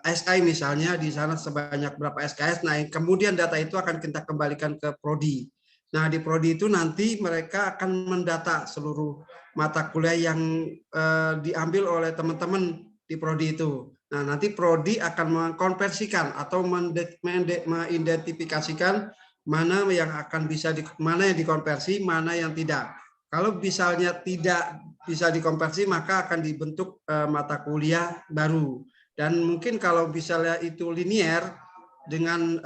SI misalnya, di sana sebanyak berapa SKS. Nah, kemudian data itu akan kita kembalikan ke prodi. Nah, di prodi itu nanti mereka akan mendata seluruh mata kuliah yang diambil oleh teman-teman di prodi itu. Nah, nanti prodi akan mengkonversikan atau mengidentifikasikan mana yang akan bisa mana yang dikonversi, mana yang tidak. Kalau misalnya tidak bisa dikonversi, maka akan dibentuk mata kuliah baru. Dan mungkin kalau misalnya itu linear dengan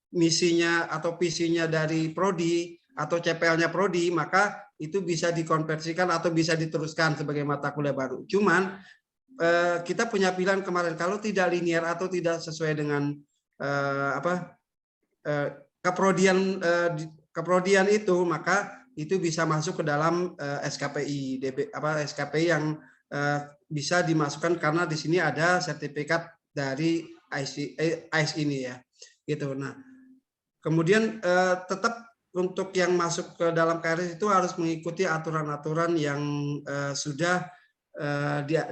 misinya atau visinya dari prodi atau CPL-nya prodi, maka itu bisa dikonversikan atau bisa diteruskan sebagai mata kuliah baru. Cuman kita punya pilihan kemarin, kalau tidak linear atau tidak sesuai dengan keprodian itu, maka itu bisa masuk ke dalam SKPI, SKPI yang bisa dimasukkan karena di sini ada sertifikat dari ICE ini ya, gitu. Nah, kemudian tetap untuk yang masuk ke dalam KRS itu harus mengikuti aturan-aturan yang sudah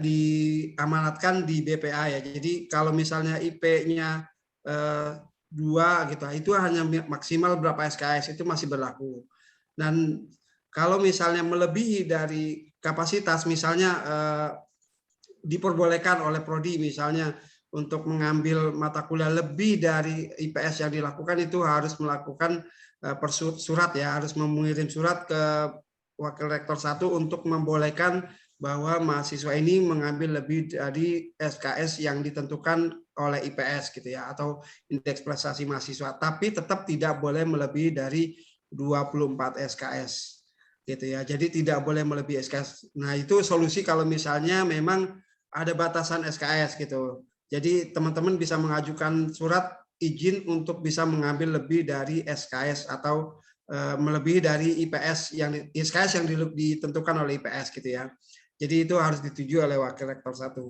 diamanatkan di BPA ya. Jadi kalau misalnya IP-nya 2 gitu, itu hanya maksimal berapa SKS itu masih berlaku. Dan kalau misalnya melebihi dari kapasitas, misalnya diperbolehkan oleh prodi misalnya untuk mengambil mata kuliah lebih dari IPS yang dilakukan, itu harus melakukan surat ya, harus mengirim surat ke Wakil Rektor 1 untuk membolehkan bahwa mahasiswa ini mengambil lebih dari SKS yang ditentukan oleh IPS gitu ya, atau indeks prestasi mahasiswa, tapi tetap tidak boleh melebihi dari 24 SKS gitu ya. Jadi tidak boleh melebihi SKS. Nah, itu solusi kalau misalnya memang ada batasan SKS gitu. Jadi teman-teman bisa mengajukan surat izin untuk bisa mengambil lebih dari SKS atau melebihi dari IPS yang ditentukan oleh IPS gitu ya. Jadi itu harus disetujui oleh Wakil Rektor 1.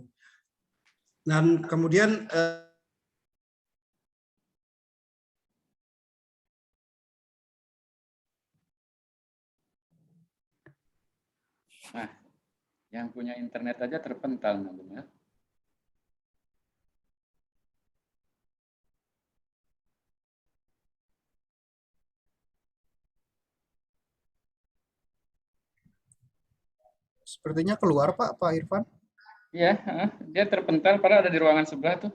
Dan kemudian nah, yang punya internet aja terpental, ya. Sepertinya keluar Pak Irfan. Iya, dia terpental padahal ada di ruangan sebelah tuh.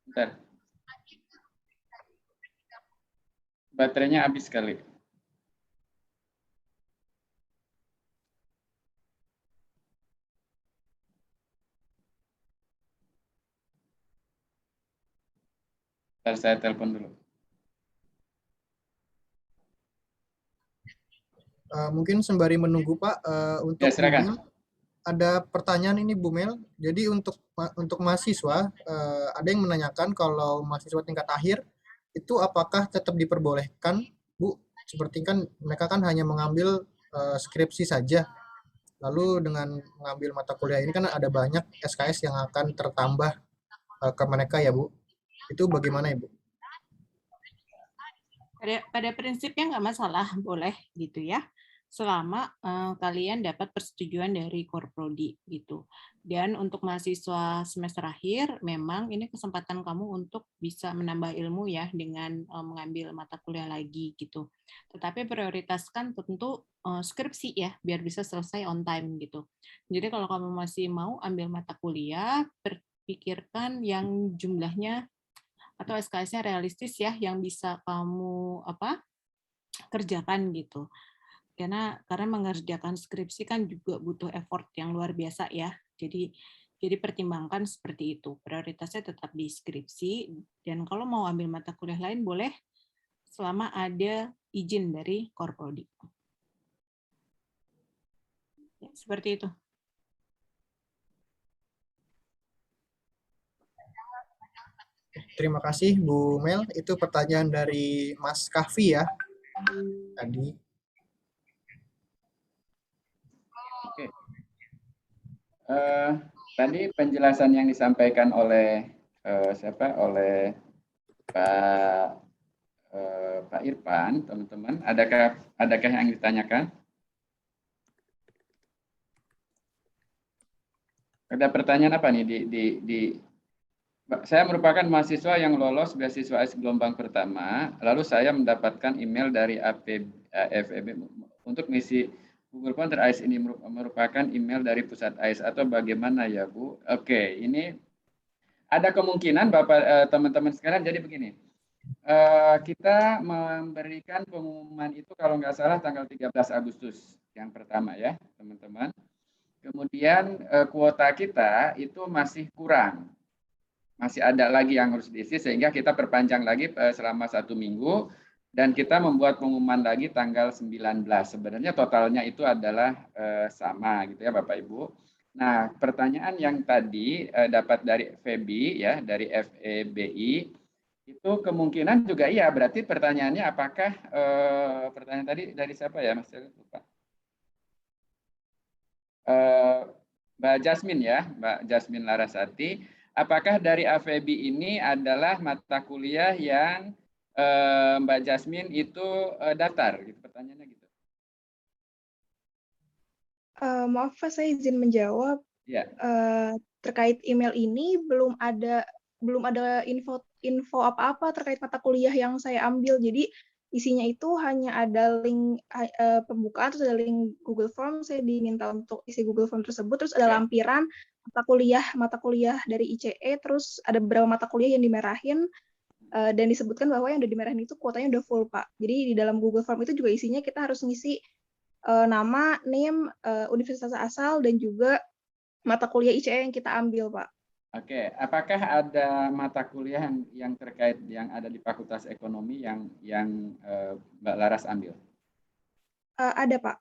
Bentar. Baterainya habis kali. Ntar saya telepon dulu. Mungkin sembari menunggu Pak, untuk Ya, silakan. Bu Mel, ada pertanyaan ini Bu Mel. Jadi untuk mahasiswa, ada yang menanyakan kalau mahasiswa tingkat akhir itu apakah tetap diperbolehkan Bu? Seperti kan mereka kan hanya mengambil skripsi saja. Lalu dengan mengambil mata kuliah ini kan ada banyak SKS yang akan tertambah ke mereka ya Bu. Itu bagaimana ya Bu? Pada prinsipnya nggak masalah, boleh gitu ya, selama kalian dapat persetujuan dari Korprodi gitu. Dan untuk mahasiswa semester akhir, memang ini kesempatan kamu untuk bisa menambah ilmu ya dengan mengambil mata kuliah lagi gitu. Tetapi prioritaskan tentu skripsi ya, biar bisa selesai on time gitu. Jadi kalau kamu masih mau ambil mata kuliah, pikirkan yang jumlahnya atau SKS-nya realistis ya, yang bisa kamu kerjakan gitu. Karena mengerjakan skripsi kan juga butuh effort yang luar biasa ya. Jadi pertimbangkan seperti itu. Prioritasnya tetap di skripsi, dan kalau mau ambil mata kuliah lain boleh selama ada izin dari Korprodi. Ya, seperti itu. Terima kasih Bu Mel. Itu pertanyaan dari Mas Kahfi ya tadi. Oke. Tadi penjelasan yang disampaikan oleh oleh Pak Irfan, teman-teman, adakah yang ditanyakan? Ada pertanyaan apa nih saya merupakan mahasiswa yang lolos beasiswa AIS gelombang pertama, lalu saya mendapatkan email dari FEB untuk mengisi Google Form AIS ini merupakan email dari pusat AIS atau bagaimana ya Bu? Oke, ini ada kemungkinan Bapak teman-teman sekalian, jadi begini. Kita memberikan pengumuman itu kalau nggak salah tanggal 13 Agustus yang pertama ya teman-teman. Kemudian kuota kita itu masih kurang. Masih ada lagi yang harus diisi sehingga kita perpanjang lagi selama 1 minggu dan kita membuat pengumuman lagi tanggal 19. Sebenarnya totalnya itu adalah sama gitu ya Bapak Ibu. Nah, pertanyaan yang tadi dapat dari FEBI ya, dari FEBI itu kemungkinan juga iya, berarti pertanyaannya apakah pertanyaan tadi dari siapa ya Mas? Lupa. Mbak Jasmine ya, Mbak Jasmine Larasati. Apakah dari AFEBI ini adalah mata kuliah yang Mbak Jasmine itu daftar? Gitu, pertanyaannya gitu. Maaf Pak, saya izin menjawab. Ya. Terkait email ini belum ada info apa-apa terkait mata kuliah yang saya ambil. Jadi isinya itu hanya ada link pembukaan, terus ada link Google Form. Saya diminta untuk isi Google Form tersebut, terus ada lampiran mata kuliah dari ICE, terus ada beberapa mata kuliah yang dimerahin dan disebutkan bahwa yang udah dimerahin itu kuotanya udah full Pak. Jadi di dalam Google Form itu juga isinya kita harus ngisi nama, name, universitas asal, dan juga mata kuliah ICE yang kita ambil Pak. Oke, apakah ada mata kuliah yang terkait yang ada di Fakultas Ekonomi yang Mbak Laras ambil? Ada Pak.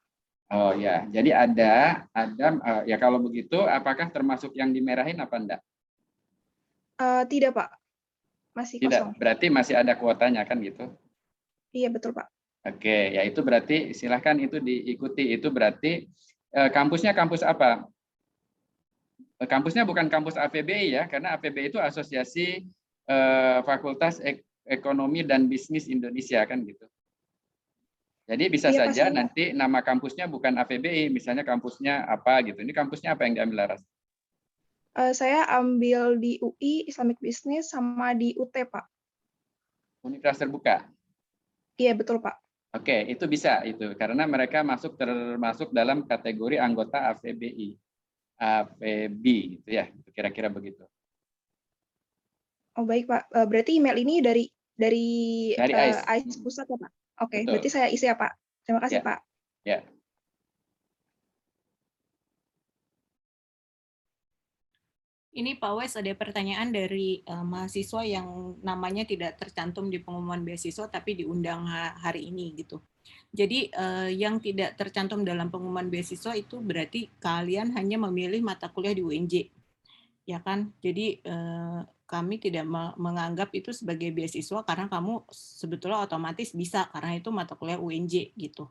Oh ya, jadi ada ya kalau begitu apakah termasuk yang dimerahin apa enggak? Tidak Pak, masih kosong. Tidak, berarti masih ada kuotanya kan gitu? Iya betul Pak. Oke, ya itu berarti silahkan itu diikuti, itu berarti kampusnya kampus apa? Kampusnya bukan kampus AFBI ya, karena AFBI itu Asosiasi Fakultas Ekonomi dan Bisnis Indonesia kan gitu. Jadi bisa iya, saja pastinya. nanti nama kampusnya bukan AFBI, misalnya kampusnya apa gitu. Ini kampusnya apa yang diambil Laras? Saya ambil di UI Islamic Business sama di UT Pak. Universitas Terbuka. Iya betul Pak. Oke, itu bisa itu karena mereka termasuk dalam kategori anggota AFBI. APB gitu ya, kira-kira begitu. Oh baik Pak, berarti email ini dari AIS pusat ya Pak? Oke, berarti saya isi ya Pak. Terima kasih ya. Pak. Ya. Ini Pak Wes, ada pertanyaan dari mahasiswa yang namanya tidak tercantum di pengumuman beasiswa tapi diundang hari ini gitu. Jadi yang tidak tercantum dalam pengumuman beasiswa itu berarti kalian hanya memilih mata kuliah di UNJ, ya kan? Jadi kami tidak menganggap itu sebagai beasiswa karena kamu sebetulnya otomatis bisa karena itu mata kuliah UNJ gitu.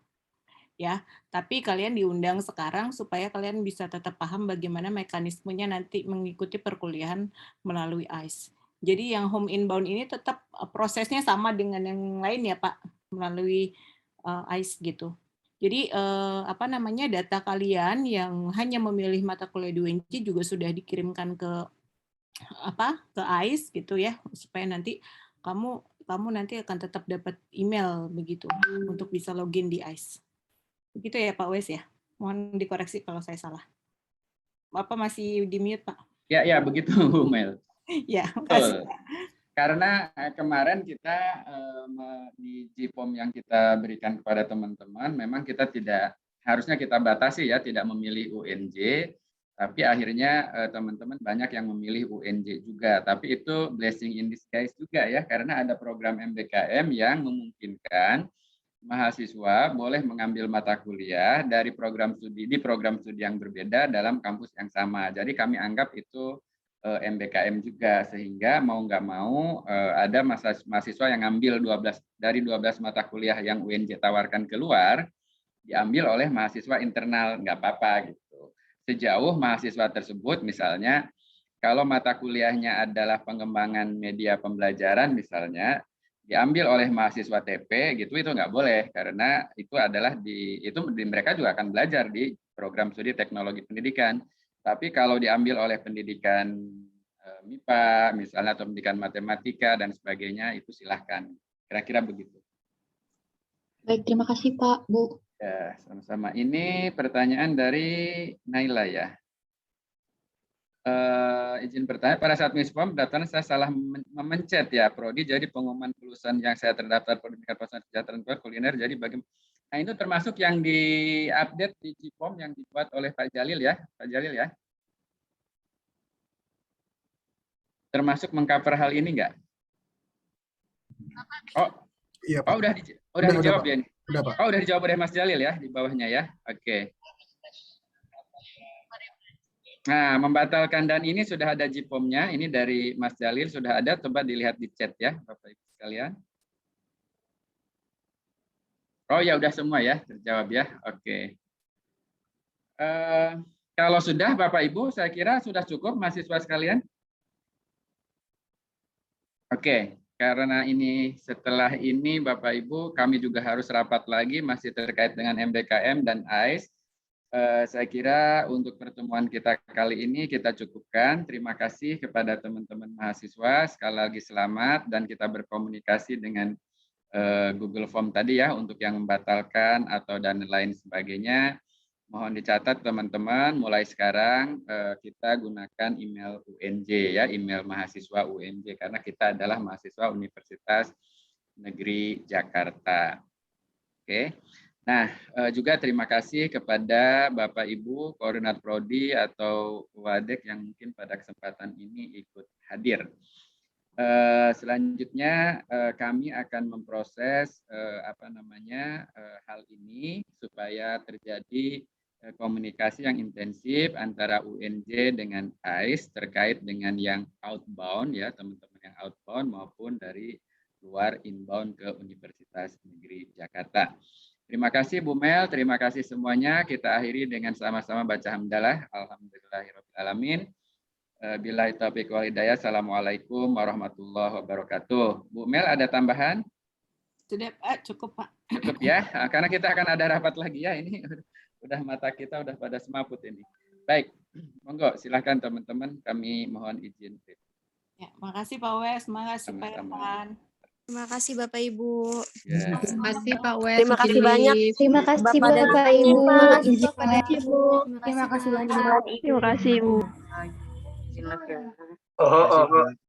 Ya, tapi kalian diundang sekarang supaya kalian bisa tetap paham bagaimana mekanismenya nanti mengikuti perkuliahan melalui AIS. Jadi yang home inbound ini tetap prosesnya sama dengan yang lain ya Pak, melalui AIS gitu. Jadi data kalian yang hanya memilih mata kuliah di UNJ juga sudah dikirimkan ke AIS gitu ya, supaya nanti kamu nanti akan tetap dapat email begitu untuk bisa login di AIS. Begitu ya Pak Wes ya. Mohon dikoreksi kalau saya salah. Bapak masih di mute Pak. Ya begitu Bu Mel. Ya, makasih. Karena kemarin kita di JIPOM yang kita berikan kepada teman-teman, memang kita harusnya kita batasi ya, tidak memilih UNJ, tapi akhirnya teman-teman banyak yang memilih UNJ juga. Tapi itu blessing in disguise juga ya, karena ada program MBKM yang memungkinkan mahasiswa boleh mengambil mata kuliah dari program studi yang berbeda dalam kampus yang sama. Jadi kami anggap itu MBKM juga, sehingga mau nggak mau ada mahasiswa yang ngambil 12 mata kuliah yang UNJ tawarkan keluar, diambil oleh mahasiswa internal, nggak apa-apa gitu. Sejauh mahasiswa tersebut misalnya, kalau mata kuliahnya adalah pengembangan media pembelajaran misalnya, diambil oleh mahasiswa TP gitu, itu nggak boleh karena itu adalah mereka juga akan belajar di program studi teknologi pendidikan. Tapi kalau diambil oleh pendidikan MIPA misalnya atau pendidikan matematika dan sebagainya, itu silahkan. Kira-kira begitu. Baik, terima kasih Pak, Bu. Ya, sama-sama. Ini pertanyaan dari Naila ya. Izin bertanya, pada saat mispom pendaftaran saya salah memencet ya prodi, jadi pengumuman kelulusan yang saya terdaftar pendidikan perusahaan kesejahteraan kuliner jadi bagaimana? Nah itu termasuk yang diupdate di JIPOM yang dibuat oleh Pak Jalil ya, termasuk mengcover hal ini enggak? Oh iya Pak. Udah dijawab ya ini? Udah Pak. Udah dijawab oleh Mas Jalil ya di bawahnya ya. Oke. Nah, membatalkan dan ini sudah ada JIPOM-nya, ini dari Mas Jalil sudah ada, coba dilihat di chat ya Bapak Ibu sekalian. Oh ya udah semua ya, terjawab ya, oke. Kalau sudah Bapak Ibu, saya kira sudah cukup mahasiswa sekalian. Oke, karena ini setelah ini Bapak Ibu, kami juga harus rapat lagi masih terkait dengan MBKM dan AIS. Saya kira untuk pertemuan kita kali ini kita cukupkan. Terima kasih kepada teman-teman mahasiswa. Sekali lagi selamat dan kita berkomunikasi dengan Google Form tadi ya untuk yang membatalkan atau dan lain sebagainya. Mohon dicatat teman-teman, mulai sekarang kita gunakan email UNJ ya, email mahasiswa UNJ karena kita adalah mahasiswa Universitas Negeri Jakarta. Oke. Nah, juga terima kasih kepada Bapak Ibu koordinator prodi atau Wadek yang mungkin pada kesempatan ini ikut hadir. Selanjutnya kami akan memproses hal ini supaya terjadi komunikasi yang intensif antara UNJ dengan AIS terkait dengan yang outbound ya teman-teman yang outbound maupun dari luar inbound ke Universitas Negeri Jakarta. Terima kasih Bu Mel, terima kasih semuanya. Kita akhiri dengan sama-sama baca hamdalah. Alhamdulillahirrahmanirrahim. Billahi taufiq wal hidayah. Assalamualaikum warahmatullahi wabarakatuh. Bu Mel ada tambahan? Sudah Pak, cukup Pak. Cukup ya, karena kita akan ada rapat lagi ya. Ini udah mata kita udah pada semaput ini. Baik, monggo silakan teman-teman. Kami mohon izin. Ya, makasih Pak Wes, makasih Pak Irfan. Terima kasih Bapak Ibu. Ya. Terima kasih Pak Wes. Terima kasih banyak. Terima kasih Bapak Ibu. Terima kasih banyak. Terima kasih Ibu. Oh.